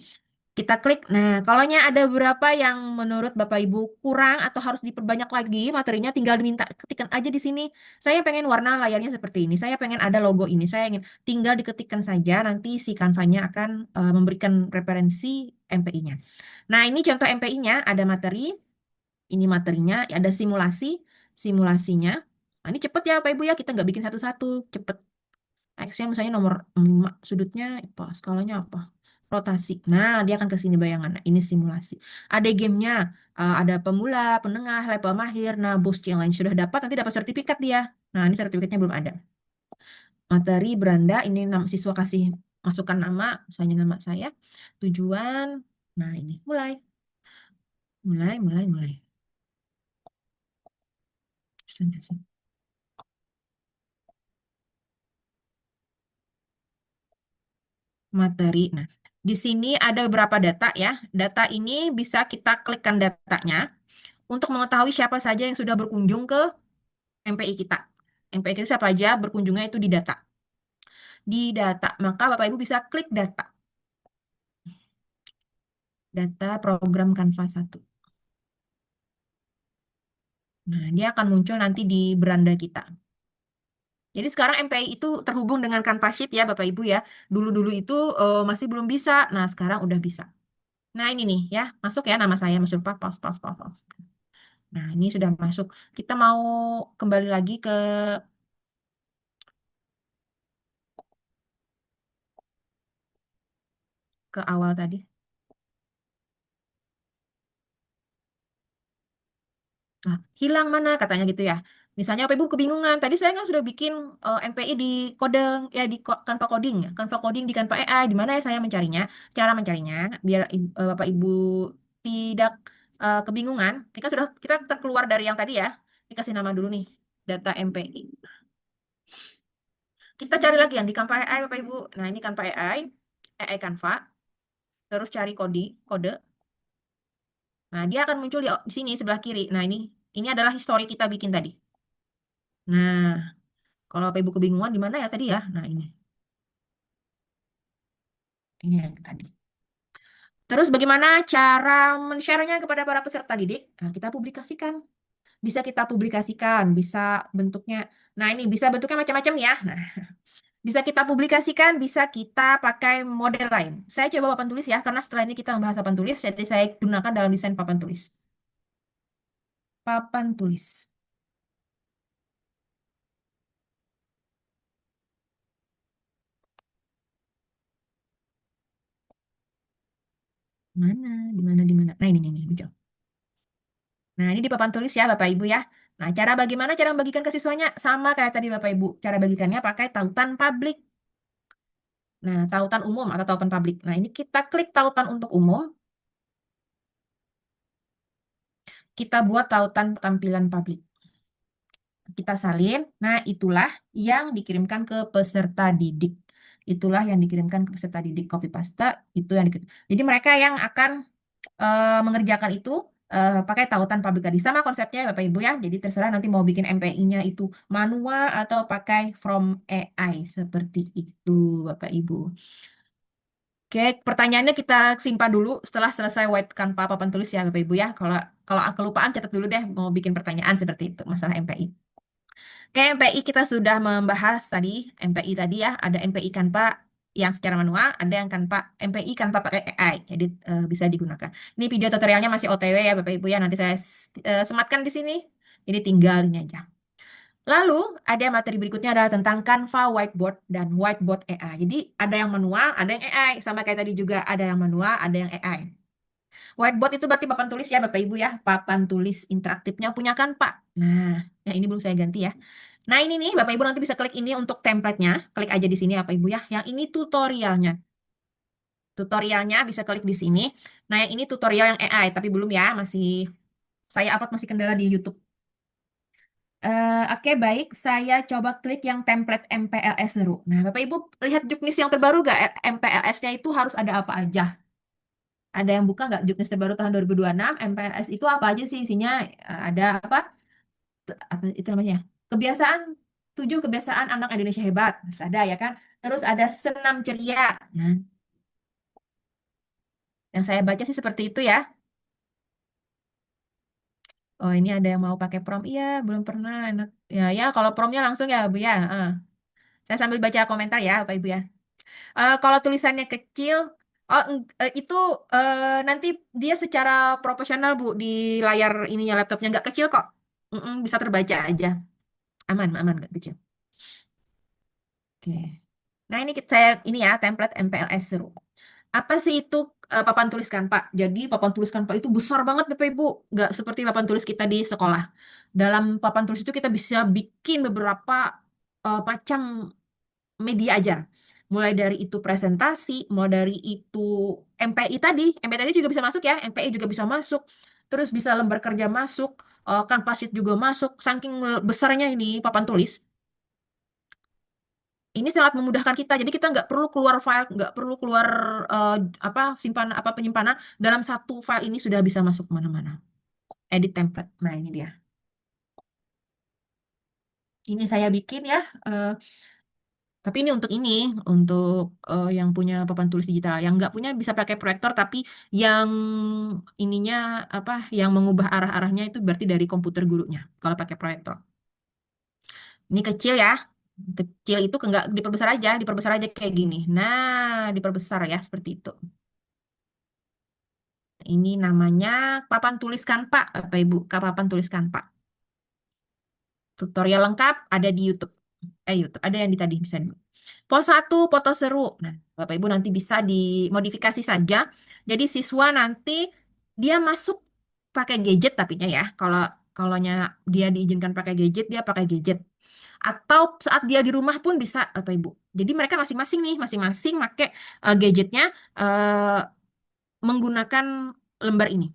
Kita klik. Nah, kalaunya ada beberapa yang menurut Bapak Ibu kurang atau harus diperbanyak lagi materinya, tinggal diminta ketikkan aja di sini. Saya pengen warna layarnya seperti ini. Saya pengen ada logo ini. Saya ingin tinggal diketikkan saja. Nanti si Canva-nya akan memberikan referensi MPI-nya. Nah, ini contoh MPI-nya. Ada materi. Ini materinya. Ada simulasinya. Nah, ini cepet ya Bapak Ibu ya. Kita nggak bikin satu-satu. Cepet. X-nya misalnya nomor 5, sudutnya apa, skalanya apa? Rotasi. Nah, dia akan ke sini bayangan. Nah, ini simulasi. Ada gamenya, ada pemula, penengah, level mahir. Nah, boost challenge sudah dapat, nanti dapat sertifikat dia. Nah, ini sertifikatnya belum ada. Materi beranda, ini siswa kasih masukkan nama, misalnya nama saya, tujuan. Nah, ini mulai, mulai, mulai, mulai. Materi. Nah, di sini ada beberapa data ya. Data ini bisa kita klikkan datanya untuk mengetahui siapa saja yang sudah berkunjung ke MPI kita. MPI kita siapa aja berkunjungnya itu di data. Di data, maka Bapak Ibu bisa klik data. Data program Canva 1. Nah, dia akan muncul nanti di beranda kita. Jadi sekarang MPI itu terhubung dengan Canva Sheet ya Bapak Ibu ya. Dulu-dulu itu masih belum bisa. Nah, sekarang udah bisa. Nah, ini nih ya, masuk ya nama saya, masuk pas, pas, pas, pas, pas. Nah, ini sudah masuk. Kita mau kembali lagi ke awal tadi. Nah, hilang mana katanya gitu ya. Misalnya Bapak Ibu kebingungan. Tadi saya kan sudah bikin MPI di Coding ya di Canva Coding ya. Canva Coding di Canva AI. Di mana ya saya mencarinya? Cara mencarinya biar Bapak Ibu tidak kebingungan. Kita terkeluar dari yang tadi ya. Dikasih nama dulu nih. Data MPI. Kita cari lagi yang di Canva AI Bapak Ibu. Nah, ini Canva AI, AI Canva. Terus cari kode. Nah, dia akan muncul di sini sebelah kiri. Nah, ini adalah histori kita bikin tadi. Nah, kalau Bapak Ibu kebingungan di mana ya tadi ya? Nah, ini yang tadi. Terus bagaimana cara men-share-nya kepada para peserta didik? Nah, kita publikasikan. Bisa kita publikasikan, bisa bentuknya. Nah, ini bisa bentuknya macam-macam ya. Nah, bisa kita publikasikan, bisa kita pakai model lain. Saya coba papan tulis ya, karena setelah ini kita membahas papan tulis, jadi saya gunakan dalam desain papan tulis. Papan tulis. Mana? Di mana? Di mana? Nah, ini muncul. Nah, ini di papan tulis ya, Bapak Ibu ya. Nah, bagaimana cara membagikan ke siswanya? Sama kayak tadi Bapak Ibu. Cara bagikannya pakai tautan publik. Nah, tautan umum atau tautan publik. Nah, ini kita klik tautan untuk umum. Kita buat tautan tampilan publik. Kita salin. Nah, itulah yang dikirimkan ke peserta didik. Itulah yang dikirimkan ke peserta didik. Copy paste, itu yang dikirim. Jadi mereka yang akan mengerjakan itu pakai tautan publik tadi. Sama konsepnya Bapak Ibu ya. Jadi terserah nanti mau bikin MPI-nya itu manual atau pakai from AI. Seperti itu Bapak Ibu. Oke, pertanyaannya kita simpan dulu setelah selesai white Canva papan tulis ya Bapak Ibu ya. Kalau kalau kelupaan catat dulu deh mau bikin pertanyaan seperti itu masalah MPI. Oke, MPI kita sudah membahas tadi MPI tadi ya. Ada MPI Canva yang secara manual, ada yang Canva MPI Canva pakai AI. Jadi bisa digunakan. Ini video tutorialnya masih OTW ya Bapak Ibu ya. Nanti saya sematkan di sini. Jadi tinggal ini aja. Lalu ada materi berikutnya adalah tentang Canva Whiteboard dan Whiteboard AI. Jadi ada yang manual, ada yang AI. Sama kayak tadi juga ada yang manual, ada yang AI. Whiteboard itu berarti papan tulis ya Bapak Ibu ya. Papan tulis interaktifnya punya Canva. Nah, yang ini belum saya ganti ya. Nah, ini nih, Bapak Ibu nanti bisa klik ini untuk template-nya. Klik aja di sini, Bapak Ibu ya. Yang ini tutorialnya. Tutorialnya bisa klik di sini. Nah, yang ini tutorial yang AI, tapi belum ya, masih saya upload masih kendala di YouTube. Oke, baik. Saya coba klik yang template MPLS seru. Nah, Bapak Ibu lihat juknis yang terbaru nggak? MPLS-nya itu harus ada apa aja? Ada yang buka nggak juknis terbaru tahun 2026? MPLS itu apa aja sih isinya? Ada apa? Apa itu namanya? Kebiasaan 7 kebiasaan anak Indonesia hebat. Terus ada ya kan? Terus ada senam ceria. Nah, yang saya baca sih seperti itu ya. Oh, ini ada yang mau pakai prom. Iya, belum pernah. Enak. Ya, ya, kalau promnya langsung ya, Bu ya. Saya sambil baca komentar ya, Pak Ibu ya. Kalau tulisannya kecil, itu nanti dia secara profesional Bu di layar ininya laptopnya nggak kecil kok. Bisa terbaca aja, aman, aman nggak kecil. Oke. Nah saya ini ya template MPLS seru. Apa sih itu papan tuliskan Pak? Jadi papan tuliskan Pak itu besar banget Bapak Ibu, nggak seperti papan tulis kita di sekolah. Dalam papan tulis itu kita bisa bikin beberapa macam media ajar. Mulai dari itu presentasi, mulai dari itu MPI tadi, MPI tadi juga bisa masuk ya, MPI juga bisa masuk, terus bisa lembar kerja masuk, Canvas sheet juga masuk, saking besarnya ini papan tulis. Ini sangat memudahkan kita, jadi kita nggak perlu keluar file, nggak perlu keluar eh, apa simpanan apa penyimpanan, dalam satu file ini sudah bisa masuk kemana-mana. Edit template, nah ini dia. Ini saya bikin ya. eh, Tapi ini untuk yang punya papan tulis digital. Yang nggak punya bisa pakai proyektor, tapi yang ininya apa, yang mengubah arah-arahnya itu berarti dari komputer gurunya. Kalau pakai proyektor. Ini kecil ya. Kecil itu nggak diperbesar aja kayak gini. Nah, diperbesar ya seperti itu. Ini namanya papan tuliskan Pak, Bapak Ibu. Papan tuliskan Pak. Tutorial lengkap ada di YouTube. YouTube ada yang di tadi bisa. Pos 1, foto seru. Nah, Bapak Ibu nanti bisa dimodifikasi saja. Jadi siswa nanti dia masuk pakai gadget tapinya ya. Kalau dia diizinkan pakai gadget, dia pakai gadget. Atau saat dia di rumah pun bisa, Bapak Ibu. Jadi mereka masing-masing nih, masing-masing pakai gadgetnya eh, menggunakan lembar ini.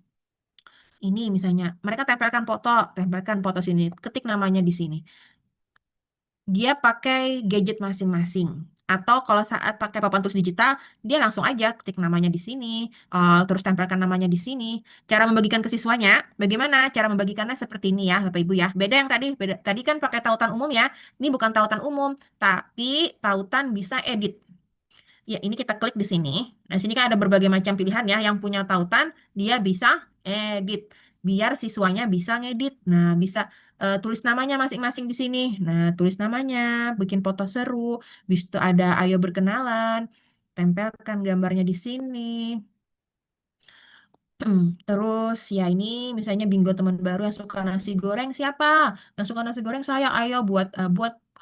Ini misalnya, mereka tempelkan foto sini, ketik namanya di sini. Dia pakai gadget masing-masing. Atau kalau saat pakai papan tulis digital, dia langsung aja ketik namanya di sini, terus tempelkan namanya di sini. Cara membagikan ke siswanya, bagaimana? Cara membagikannya seperti ini ya, Bapak Ibu ya. Beda yang tadi, beda. Tadi kan pakai tautan umum ya. Ini bukan tautan umum, tapi tautan bisa edit. Ya, ini kita klik di sini. Nah, sini kan ada berbagai macam pilihan ya. Yang punya tautan, dia bisa edit. Biar siswanya bisa ngedit. Nah, bisa tulis namanya masing-masing di sini. Nah, tulis namanya, bikin foto seru. Bisa itu ada ayo berkenalan. Tempelkan gambarnya di sini. Terus ya ini misalnya bingo teman baru yang suka nasi goreng siapa? Yang suka nasi goreng saya. Ayo buat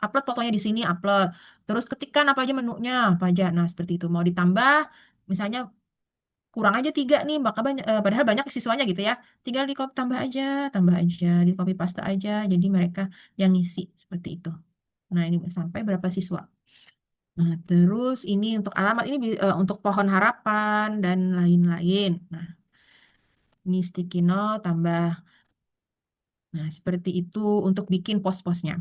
upload fotonya di sini upload. Terus ketikkan apa aja menunya apa aja. Nah seperti itu mau ditambah misalnya kurang aja 3 nih maka padahal banyak siswanya gitu ya. Tinggal di copy tambah aja di copy paste aja. Jadi mereka yang ngisi seperti itu. Nah ini sampai berapa siswa? Nah terus ini untuk alamat ini untuk pohon harapan dan lain-lain. Nah ini sticky note tambah. Nah, seperti itu untuk bikin pos-posnya.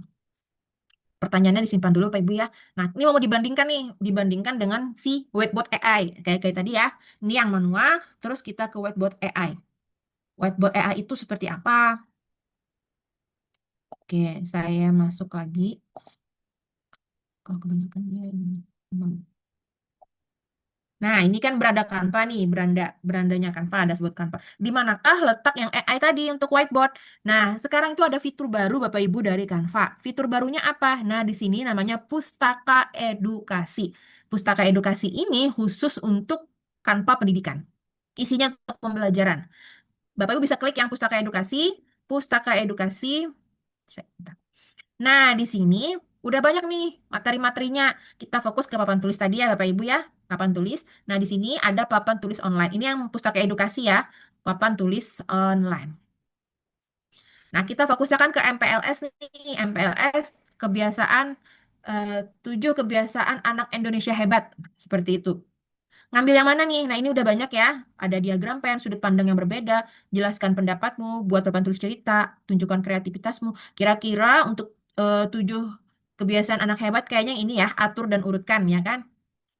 Pertanyaannya disimpan dulu, Pak Ibu ya. Nah, ini mau dibandingkan nih, dibandingkan dengan si whiteboard AI. Kayak tadi ya. Ini yang manual, terus kita ke whiteboard AI. Whiteboard AI itu seperti apa? Oke, saya masuk lagi. Kalau kebanyakan dia ini. Nah, ini kan beranda Canva nih, berandanya Canva, dashboard Canva. Di manakah letak yang AI tadi untuk whiteboard? Nah, sekarang itu ada fitur baru Bapak Ibu dari Canva. Fitur barunya apa? Nah, di sini namanya Pustaka Edukasi. Pustaka Edukasi ini khusus untuk Canva pendidikan. Isinya untuk pembelajaran. Bapak Ibu bisa klik yang Pustaka Edukasi, Pustaka Edukasi. Nah, di sini udah banyak nih materi-materinya. Kita fokus ke papan tulis tadi ya, Bapak Ibu ya. Papan tulis. Nah, di sini ada papan tulis online. Ini yang pustaka edukasi ya. Papan tulis online. Nah, kita fokusnya kan ke MPLS nih. MPLS. Kebiasaan, tujuh kebiasaan anak Indonesia hebat. Seperti itu. Ngambil yang mana nih? Nah, ini udah banyak ya. Ada diagram pen, sudut pandang yang berbeda, jelaskan pendapatmu, buat papan tulis cerita, tunjukkan kreativitasmu. Kira-kira untuk tujuh kebiasaan anak hebat kayaknya ini ya, atur dan urutkan ya kan?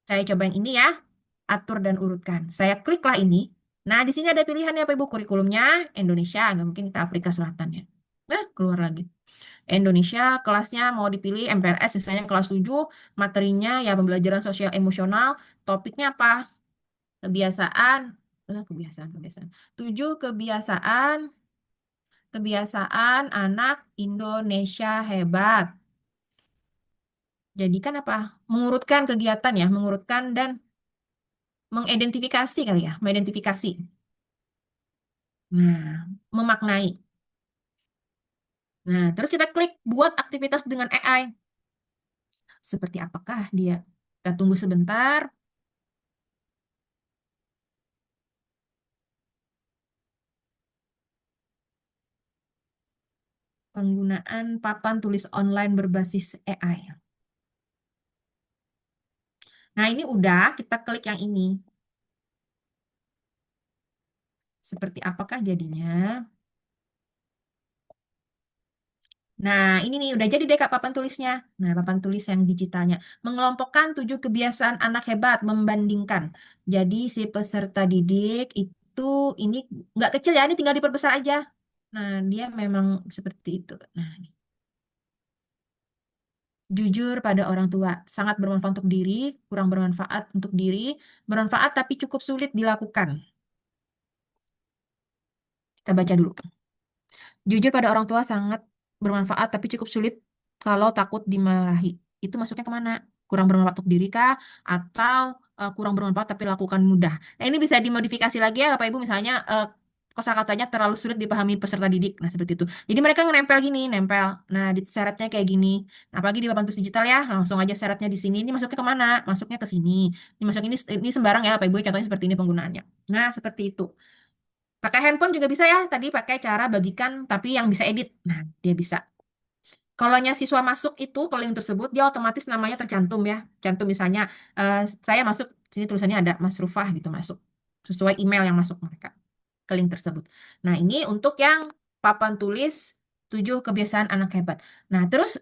Saya coba yang ini ya, atur dan urutkan. Saya kliklah ini. Nah, di sini ada pilihannya Pak Ibu, kurikulumnya Indonesia, nggak mungkin kita Afrika Selatan ya. Nah, keluar lagi. Indonesia, kelasnya mau dipilih MPLS, misalnya kelas 7 materinya ya pembelajaran sosial emosional, topiknya apa? Kebiasaan, kebiasaan. Tujuh kebiasaan anak Indonesia hebat. Jadi kan apa? Mengurutkan kegiatan ya, mengurutkan dan mengidentifikasi kali ya, mengidentifikasi. Nah, memaknai. Nah, terus kita klik buat aktivitas dengan AI. Seperti apakah dia? Kita tunggu sebentar. Penggunaan papan tulis online berbasis AI. Nah, ini udah, kita klik yang ini. Seperti apakah jadinya? Nah, ini nih udah jadi deh Kak papan tulisnya. Nah, papan tulis yang digitalnya. Mengelompokkan tujuh kebiasaan anak hebat, membandingkan. Jadi si peserta didik itu ini nggak kecil ya, ini tinggal diperbesar aja. Nah, dia memang seperti itu. Nah, jujur pada orang tua, sangat bermanfaat untuk diri, kurang bermanfaat untuk diri, bermanfaat tapi cukup sulit dilakukan. Kita baca dulu. Jujur pada orang tua sangat bermanfaat, tapi cukup sulit kalau takut dimarahi. Itu masuknya kemana? Kurang bermanfaat untuk diri kah? Atau kurang bermanfaat tapi lakukan mudah? Nah, ini bisa dimodifikasi lagi ya, Bapak Ibu. Misalnya, kosakatanya terlalu sulit dipahami peserta didik. Nah, seperti itu. Jadi mereka nempel gini, nempel. Nah, di syaratnya kayak gini. Nah, apalagi di papan tulis digital ya, langsung aja syaratnya di sini. Ini masuknya kemana? Masuknya ke sini. Ini masuk ini sembarang ya, Bapak Ibu. Contohnya seperti ini penggunaannya. Nah, seperti itu. Pakai handphone juga bisa ya. Tadi pakai cara bagikan, tapi yang bisa edit. Nah, dia bisa. Kalau siswa masuk itu ke link tersebut, dia otomatis namanya tercantum ya. Cantum misalnya, saya masuk, sini tulisannya ada Mas Rufah gitu masuk. Sesuai email yang masuk mereka ke link tersebut. Nah, ini untuk yang papan tulis 7 kebiasaan anak hebat. Nah, terus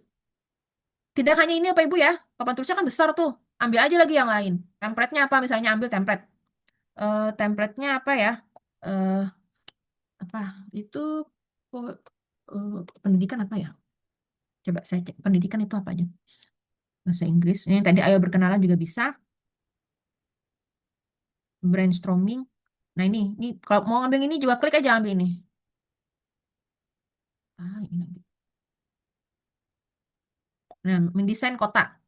tidak hanya ini Pak Ibu ya, papan tulisnya kan besar tuh. Ambil aja lagi yang lain. Template-nya apa? Misalnya ambil template. Template-nya apa ya? Eh, apa? Itu oh, pendidikan apa ya? Coba saya cek pendidikan itu apa aja? Bahasa Inggris. Ini tadi ayo berkenalan juga bisa. Brainstorming. Nah ini kalau mau ngambil ini juga klik aja ambil ini. Ini lagi. Nah, mendesain kotak.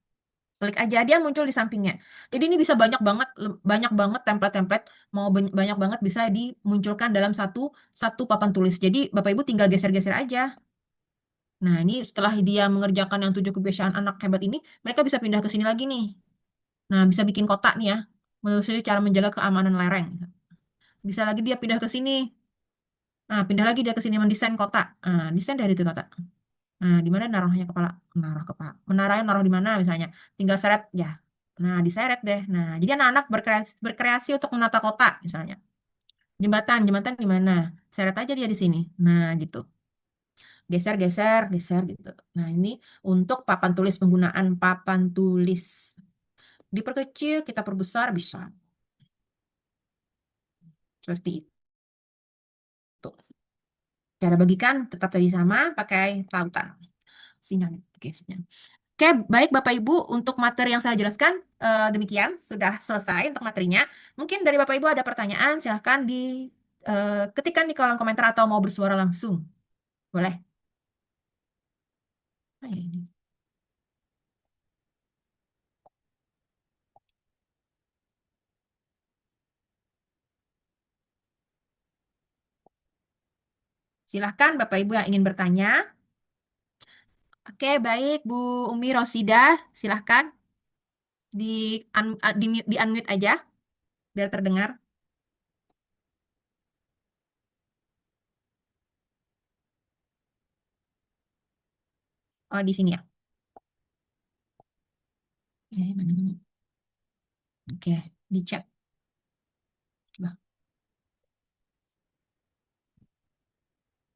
Klik aja dia muncul di sampingnya. Jadi ini bisa banyak banget template-template mau banyak banget bisa dimunculkan dalam satu satu papan tulis. Jadi Bapak Ibu tinggal geser-geser aja. Nah, ini setelah dia mengerjakan yang 7 kebiasaan anak hebat ini, mereka bisa pindah ke sini lagi nih. Nah, bisa bikin kotak nih ya. Menurut saya cara menjaga keamanan lereng. Bisa lagi dia pindah ke sini. Nah, pindah lagi dia ke sini mendesain kotak. Nah, desain dari itu kotak. Nah, di mana naruhnya kepala? Naruh kepala. Menaranya naruh di mana misalnya? Tinggal seret ya. Nah, diseret deh. Nah, jadi anak-anak berkreasi untuk menata kotak misalnya. Jembatan di mana? Seret aja dia di sini. Nah, gitu. Geser, geser, geser gitu. Nah, ini untuk papan tulis penggunaan papan tulis. Diperkecil, kita perbesar bisa. Seperti itu. Cara bagikan tetap tadi sama, pakai tautan. Sinyal. Oke, sinyal. Oke, baik Bapak Ibu, untuk materi yang saya jelaskan demikian sudah selesai untuk materinya. Mungkin dari Bapak Ibu ada pertanyaan, silahkan ketikkan di kolom komentar atau mau bersuara langsung. Boleh? Ah, ya ini. Silahkan Bapak Ibu yang ingin bertanya. Oke, baik Bu Umi Rosida, silahkan di unmute aja biar terdengar. Oh, di sini ya. Mana? Oke, dicek. Coba.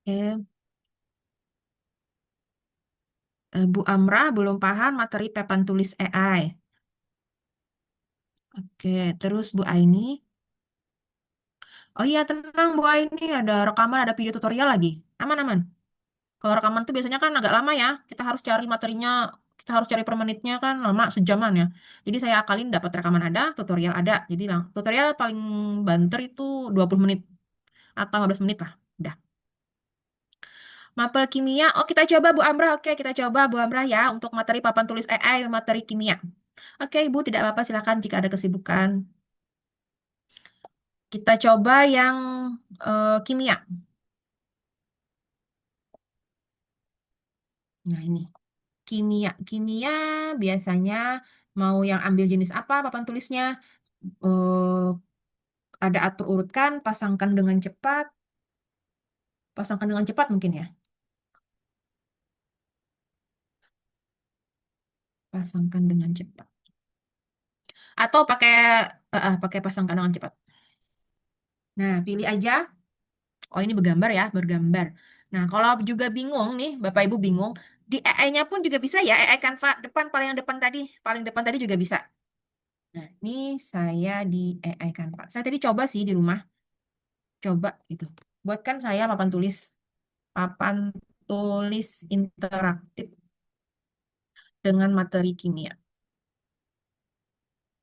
Oke, Bu Amrah belum paham materi papan tulis AI. Oke, terus Bu Aini. Oh iya, tenang Bu Aini, ada rekaman, ada video tutorial lagi. Aman-aman. Kalau rekaman tuh biasanya kan agak lama ya. Kita harus cari materinya, kita harus cari per menitnya kan lama, sejaman ya. Jadi saya akalin dapat rekaman ada, tutorial ada. Jadi lah, tutorial paling banter itu 20 menit atau 15 menit lah. Udah. Mapel kimia, oh kita coba Bu Amrah. Oke, kita coba Bu Amrah ya untuk materi papan tulis AI, materi kimia. Oke, Ibu tidak apa-apa silakan jika ada kesibukan. Kita coba yang kimia. Nah, ini kimia. Kimia biasanya mau yang ambil jenis apa papan tulisnya? eh, ada atur urutkan, pasangkan dengan cepat mungkin ya. Pasangkan dengan cepat. Atau pakai pasangkan dengan cepat. Nah, pilih aja. Oh, ini bergambar ya, bergambar. Nah, kalau juga bingung nih, Bapak Ibu bingung, di AI-nya pun juga bisa ya, AI Canva depan paling depan tadi juga bisa. Nah, ini saya di AI Canva. Saya tadi coba sih di rumah, coba gitu. Buatkan saya papan tulis interaktif dengan materi kimia.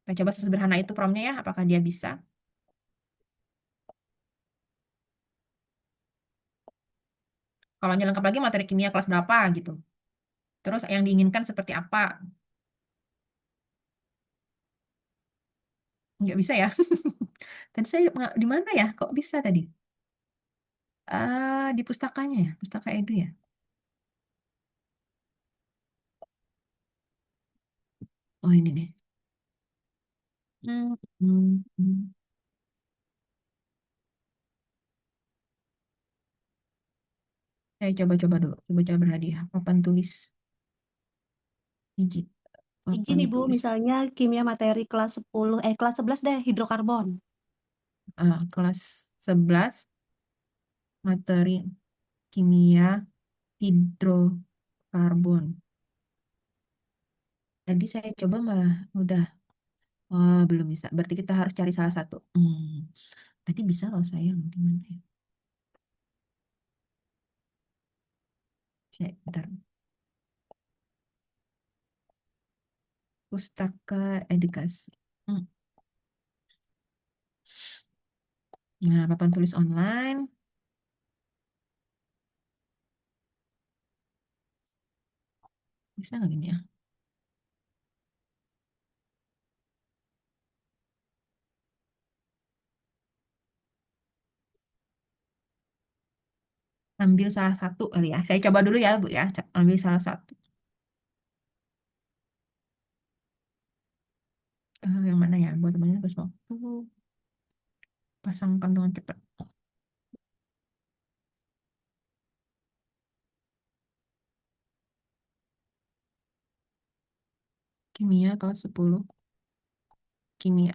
Kita coba sesederhana itu promptnya ya, apakah dia bisa? Kalau lengkap lagi materi kimia kelas berapa gitu. Terus yang diinginkan seperti apa? Nggak bisa ya. Tadi saya di mana ya? Kok bisa tadi? Di pustakanya ya, pustaka Edu ya. Oh ini deh. Hmm, hmm, hmm. Saya coba-coba dulu. Coba-coba berhadiah. Papan tulis digit. Papan Gini Bu, tulis misalnya kimia materi kelas 10, kelas 11 deh, hidrokarbon. kelas 11 materi kimia hidrokarbon. Tadi saya coba malah udah belum bisa. Berarti kita harus cari salah satu. Tadi bisa loh saya loh, di mana ya? Bentar. Pustaka edukasi. Hmm. Nah, papan tulis online. Bisa nggak gini ya? Ambil salah satu kali ya. Saya coba dulu ya, Bu ya. Ambil salah satu. Yang mana ya? Buat temannya ke waktu. Pasangkan dengan cepat. Kimia kelas 10. Kimia.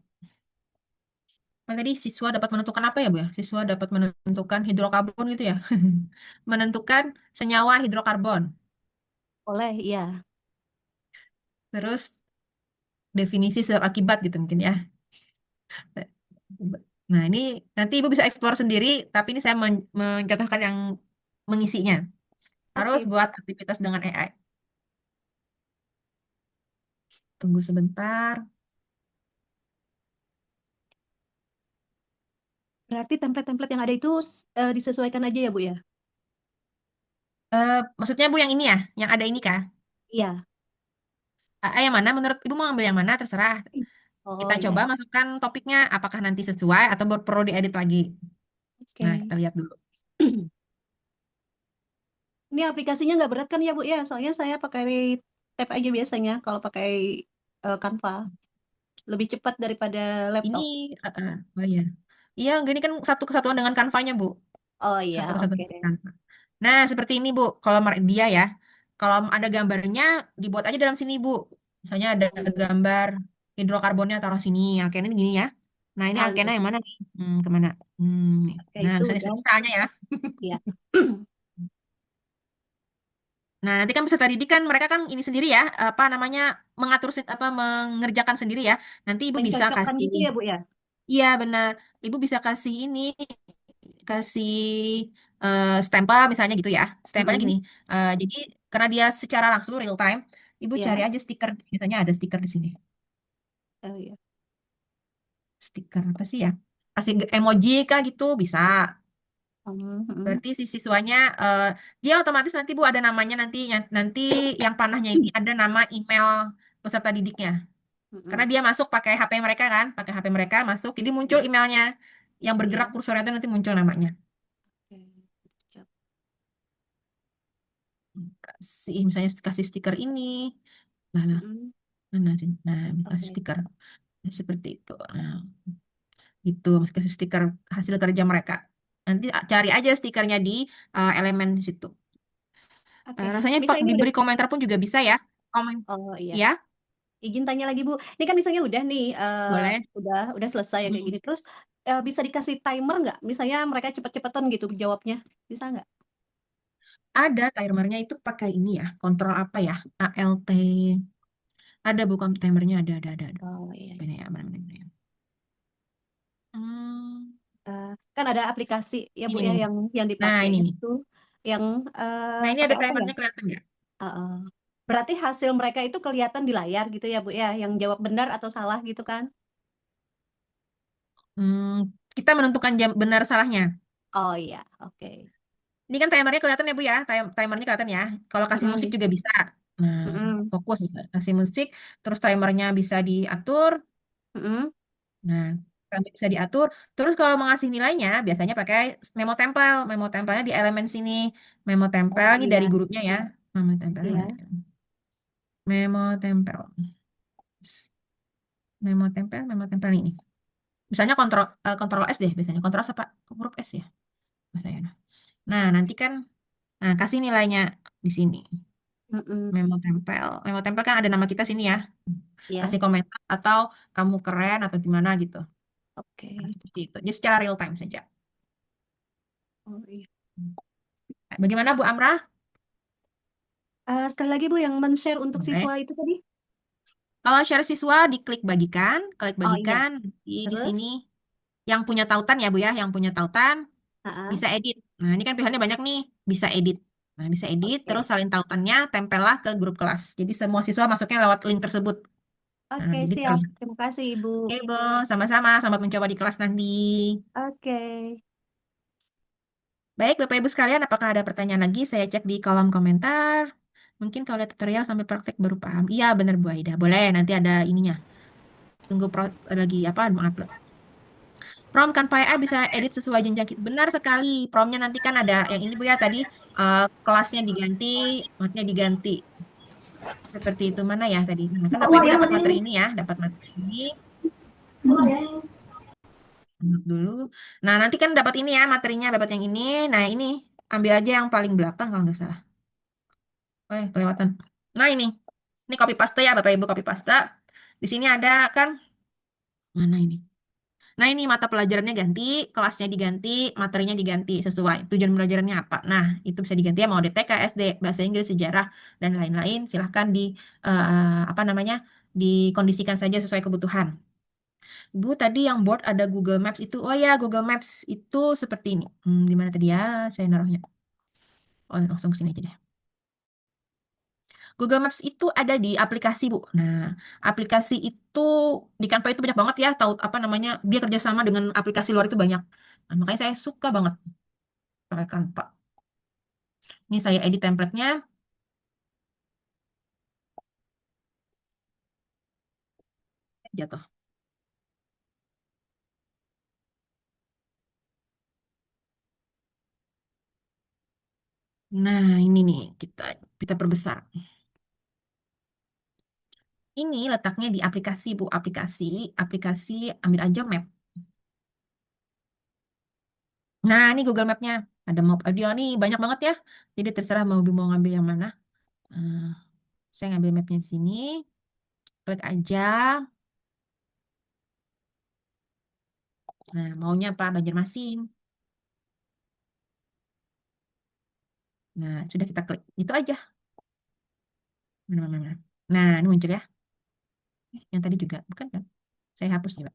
Tadi siswa dapat menentukan apa ya, Bu ya? Siswa dapat menentukan hidrokarbon gitu ya. Menentukan senyawa hidrokarbon. Boleh, iya. Terus definisi sebab akibat gitu mungkin ya. Nah, ini nanti Ibu bisa eksplor sendiri, tapi ini saya mencontohkan yang mengisinya. Harus Oke, buat aktivitas dengan AI. Tunggu sebentar. berarti template-template yang ada itu disesuaikan aja ya Bu ya? Maksudnya Bu yang ini ya, yang ada ini kah? Iya. Yang mana? Menurut Ibu mau ambil yang mana? Terserah. Kita Oh coba iya, masukkan topiknya, apakah nanti sesuai atau perlu diedit lagi. Nah, oke. kita lihat dulu. Ini aplikasinya nggak berat kan ya Bu ya? Soalnya saya pakai tab aja biasanya kalau pakai Canva. Lebih cepat daripada Ini, laptop. oh iya. Iya, gini kan satu kesatuan dengan kanvanya, Bu. Oh Satu iya, kesatuan oke dengan deh. Canva. Nah, seperti ini, Bu. Kalau dia ya, kalau ada gambarnya, dibuat aja dalam sini, Bu. Misalnya ada Oh, iya. gambar hidrokarbonnya taruh sini, alkennya gini ya. Nah, ini Oh, alkennya iya. yang mana nih? Kemana? Nih. Oke, Nah, itu misalnya udah. misalnya ya. Ya. Nah, nanti kan peserta didik kan mereka kan ini sendiri ya, apa namanya, mengatur apa mengerjakan sendiri ya. Nanti ibu bisa Mencocokkan kasih, gitu ya, Bu ya? iya benar, ibu bisa kasih ini, kasih stempel misalnya gitu ya. Stempelnya Mm-mm. gini, jadi karena dia secara langsung real time, ibu cari Ya. aja stiker, biasanya ada stiker di sini. Oh, iya. Stiker apa sih ya? Kasih emoji kah gitu bisa. Mm-mm. Berarti si siswanya dia otomatis nanti Bu ada namanya nanti nanti yang panahnya ini ada nama email peserta didiknya. Karena Mm-mm. dia masuk pakai HP mereka kan, pakai HP mereka masuk, jadi muncul emailnya. Yang bergerak Ya. kursornya itu nanti muncul namanya. Oke. Cocok. Kasih misalnya kasih stiker ini. Nah, nah, Mm-mm. mana sih? Nah, kasih Oke. stiker seperti itu. Nah, itu masih kasih stiker hasil kerja mereka. Nanti cari aja stikernya di elemen di situ. Oke, siap. Rasanya Misal ini udah. diberi komentar pun juga bisa ya. Komen. Oh, iya. Ya, Izin tanya lagi, Bu. Ini kan misalnya udah nih, boleh. udah selesai ya kayak Mm. gini. Terus bisa dikasih timer nggak? Misalnya mereka cepet-cepetan gitu jawabnya. Bisa nggak? Ada timernya itu pakai ini ya. Kontrol apa ya? ALT. Ada bukan timernya ada. Oh, iya, iya. Ini ya, mana ya. Hmm, Kan ada aplikasi ya, Bu ini ya, nih. yang Nah, dipakai ini nih. itu yang Nah, ini ada pakai apa ya? timernya kelihatan nggak? Heeh. Berarti hasil mereka itu kelihatan di layar gitu ya, Bu ya, yang jawab benar atau salah gitu kan? Kita menentukan jam benar salahnya. Oh iya, oke. Ini kan timernya kelihatan ya Bu ya. Timernya kelihatan ya. Kalau kasih musik Mm-mm. juga bisa. Nah, Mm-mm. fokus bisa. Kasih musik, terus timernya bisa diatur. Mm-mm. Nah, kami bisa diatur. Terus kalau mengasih nilainya, biasanya pakai memo tempel. Memo tempelnya di elemen sini. Memo tempel Oh ini dari iya, gurunya ya. Memo tempelnya mana iya. ya? Memo tempel. Memo tempel ini. Misalnya kontrol S deh, biasanya kontrol apa? Huruf S ya, biasanya. Nah, nanti kan, nah kasih nilainya di sini. Mm-mm. Memo tempel kan ada nama kita sini ya. Iya, Kasih komentar atau kamu keren atau gimana gitu. Nah, oke. seperti itu. Jadi secara real time saja. Oh iya. Bagaimana Bu Amrah? Sekali lagi Bu, yang men-share untuk Boleh. siswa itu tadi? Kalau share siswa, klik Oh iya, bagikan di sini. terus? Yang punya tautan ya Bu ya, yang punya tautan Ah, bisa edit. Nah, ini kan pilihannya banyak nih, bisa edit. Nah, bisa edit, terus oke. salin tautannya, tempellah ke grup kelas. Jadi semua siswa masuknya lewat link tersebut. Nah, Oke, jadi siap. terlihat. Terima kasih, Ibu. Oke, Bu, sama-sama. Selamat mencoba di kelas nanti. Oke. Baik, Bapak Ibu sekalian, apakah ada pertanyaan lagi? Saya cek di kolom komentar. Mungkin kalau lihat tutorial sampai praktek baru paham. Iya, benar Bu Aida. Boleh, nanti ada ininya. Tunggu lagi apa? Mengupload. Prompt Canva AI bisa edit sesuai jenjang kita. Benar sekali. Promptnya nanti kan ada yang ini Bu ya tadi kelasnya diganti, matnya diganti. Seperti itu mana ya tadi? Nah, kan Bapak Ibu dapat materi ini ya, dapat materi ini. Download dulu. Nah, nanti kan dapat ini ya materinya, dapat yang ini. Nah, ini ambil aja yang paling belakang kalau nggak salah. Kelewatan. Nah, ini copy paste ya, Bapak Ibu copy paste. Di sini ada kan mana ini? Nah, ini mata pelajarannya ganti, kelasnya diganti, materinya diganti sesuai tujuan pelajarannya apa. Nah, itu bisa diganti ya mau DTK, SD, bahasa Inggris, sejarah dan lain-lain. Silahkan apa namanya? Dikondisikan saja sesuai kebutuhan. Bu, tadi yang board ada Google Maps itu. Oh ya, Google Maps itu seperti ini. Di mana tadi ya? Saya naruhnya. Oh, langsung ke sini aja deh. Google Maps itu ada di aplikasi, Bu. Nah, aplikasi itu di Canva itu banyak banget ya. Tahu apa namanya? Dia kerjasama dengan aplikasi luar itu banyak. Nah, makanya saya suka banget pakai Canva. Ini saya edit template-nya. Jatuh. Nah, ini nih kita perbesar. Ini letaknya di aplikasi, Bu. Aplikasi ambil aja map. Nah, ini Google Map-nya. Ada map audio nih, banyak banget ya. Jadi terserah mau ngambil yang mana. Nah, saya ngambil mapnya di sini. Klik aja. Nah, maunya apa? Banjarmasin. Nah, sudah kita klik. Itu aja. Mana, mana, mana. Nah, ini muncul ya. Yang tadi juga. Bukan kan? Saya hapus juga.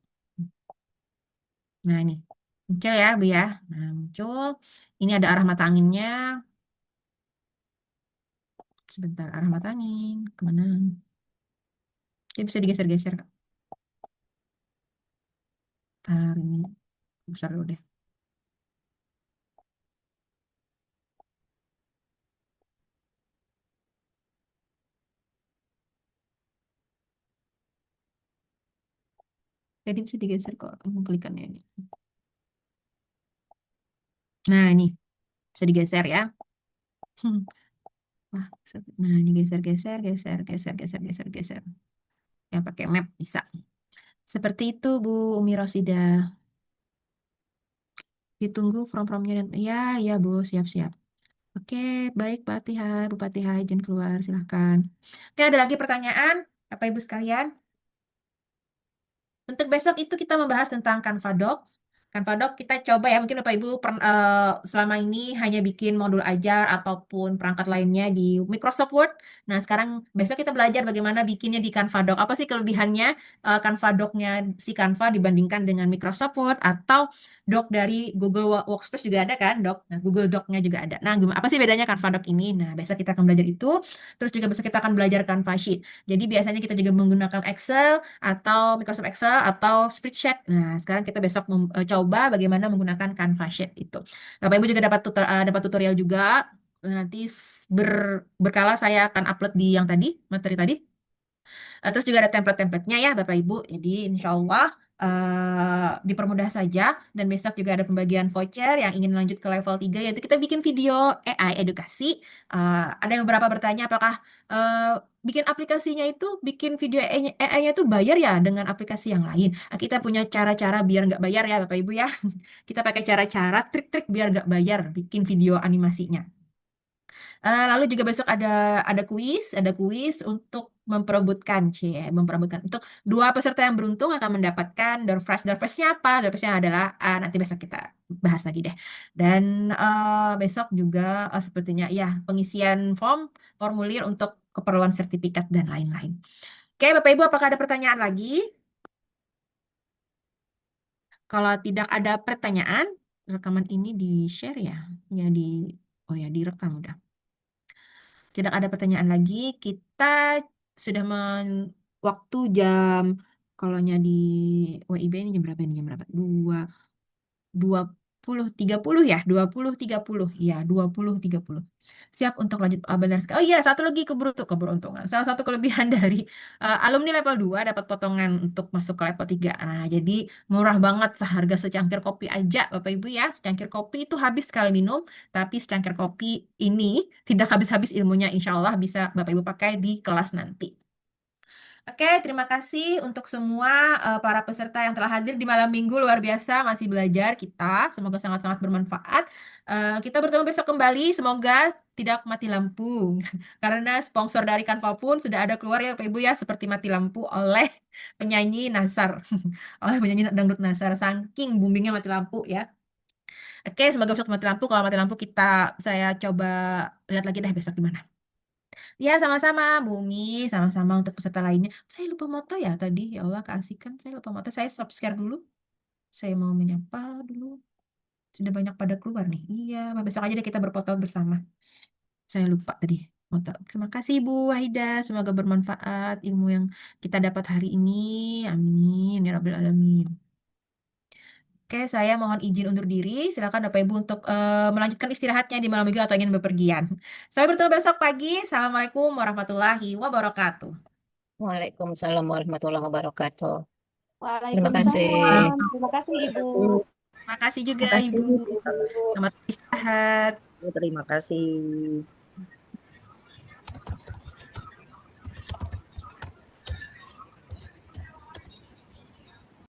Nah, ini. Muncul ya, Bu ya. Nah, muncul. Ini ada arah mata anginnya. Sebentar, arah mata angin. Kemana? Dia bisa digeser-geser, Kak. Ini besar dulu deh. Jadi bisa digeser kok. Klikannya ini. Nah, ini. Bisa digeser ya. Wah, nah ini geser, geser, geser, geser, geser, geser, geser. Yang pakai map bisa. Seperti itu, Bu Umi Rosida. Ditunggu from-fromnya. Ya, ya, Bu. Siap-siap. Oke, baik, Pak Tihai. Bu Fatihah, izin keluar. Silahkan. Oke, ada lagi pertanyaan? Bapak Ibu sekalian? Untuk besok itu kita membahas tentang Canva Docs. Canva Docs kita coba ya, mungkin Bapak Ibu selama ini hanya bikin modul ajar ataupun perangkat lainnya di Microsoft Word. Nah, sekarang besok kita belajar bagaimana bikinnya di Canva Docs. Apa sih kelebihannya Canva Docs-nya si Canva dibandingkan dengan Microsoft Word atau Doc dari Google Workspace juga ada kan, Doc. Nah, Google Doc-nya juga ada. Nah, apa sih bedanya Canva Docs ini? Nah, besok kita akan belajar itu. Terus juga besok kita akan belajar Canva Sheet. Jadi biasanya kita juga menggunakan Excel atau Microsoft Excel atau spreadsheet. Nah, sekarang kita besok coba bagaimana menggunakan Canva Sheet itu. Bapak Ibu juga dapat tutorial juga. Nanti berkala saya akan upload di yang tadi, materi tadi. Terus juga ada template-templatenya ya Bapak Ibu. Jadi insya Allah dipermudah saja. Dan besok juga ada pembagian voucher yang ingin lanjut ke level 3 yaitu kita bikin video AI edukasi. Ada yang beberapa bertanya apakah bikin aplikasinya itu, bikin video AI-nya itu bayar ya dengan aplikasi yang lain. Kita punya cara-cara biar nggak bayar ya Bapak Ibu ya. Kita pakai cara-cara, trik-trik biar nggak bayar bikin video animasinya. Lalu juga besok ada kuis untuk memperebutkan untuk dua peserta yang beruntung akan mendapatkan door prize. Door prize-nya apa? Door prize-nya adalah nanti besok kita bahas lagi deh. Dan besok juga sepertinya ya pengisian formulir untuk keperluan sertifikat dan lain-lain. Oke, Bapak Ibu, apakah ada pertanyaan lagi? Kalau tidak ada pertanyaan, rekaman ini di-share ya, ya oh ya direkam udah. Tidak ada pertanyaan lagi. Kita sudah waktu jam, kalaunya di WIB ini jam berapa ini? Jam berapa? 20.30 ya? 20.30. Iya, 20.30. Siap untuk lanjut. Benar sekali. Oh iya, satu lagi keberuntungan. Salah satu kelebihan dari alumni level 2 dapat potongan untuk masuk ke level 3. Nah, jadi murah banget seharga secangkir kopi aja, Bapak Ibu ya. Secangkir kopi itu habis sekali minum, tapi secangkir kopi ini tidak habis-habis ilmunya. Insya Allah bisa Bapak Ibu pakai di kelas nanti. Oke, terima kasih untuk semua para peserta yang telah hadir di malam minggu luar biasa masih belajar kita. Semoga sangat-sangat bermanfaat. Kita bertemu besok kembali. Semoga tidak mati lampu. Karena sponsor dari Canva pun sudah ada keluar ya Pak Ibu ya seperti mati lampu oleh penyanyi Nasar. Oleh penyanyi dangdut Nasar. Saking boomingnya mati lampu ya. Oke, semoga besok mati lampu. Kalau mati lampu saya coba lihat lagi deh besok gimana. Ya, sama-sama, Bumi. Sama-sama untuk peserta lainnya. Saya lupa moto ya tadi. Ya Allah, keasikan. Saya lupa moto. Saya stop share dulu. Saya mau menyapa dulu. Sudah banyak pada keluar nih. Iya, besok aja deh kita berfoto bersama. Saya lupa tadi moto. Terima kasih, Bu Wahida. Semoga bermanfaat ilmu yang kita dapat hari ini. Amin. Ya Rabbil Alamin. Oke, saya mohon izin undur diri. Silakan Bapak Ibu untuk melanjutkan istirahatnya di malam minggu atau ingin bepergian. Sampai bertemu besok pagi. Assalamualaikum warahmatullahi wabarakatuh. Waalaikumsalam warahmatullahi wabarakatuh. Terima kasih. Waalaikumsalam. Terima kasih, Ibu. Terima kasih juga Terima kasih. Ibu. Selamat istirahat. Terima kasih.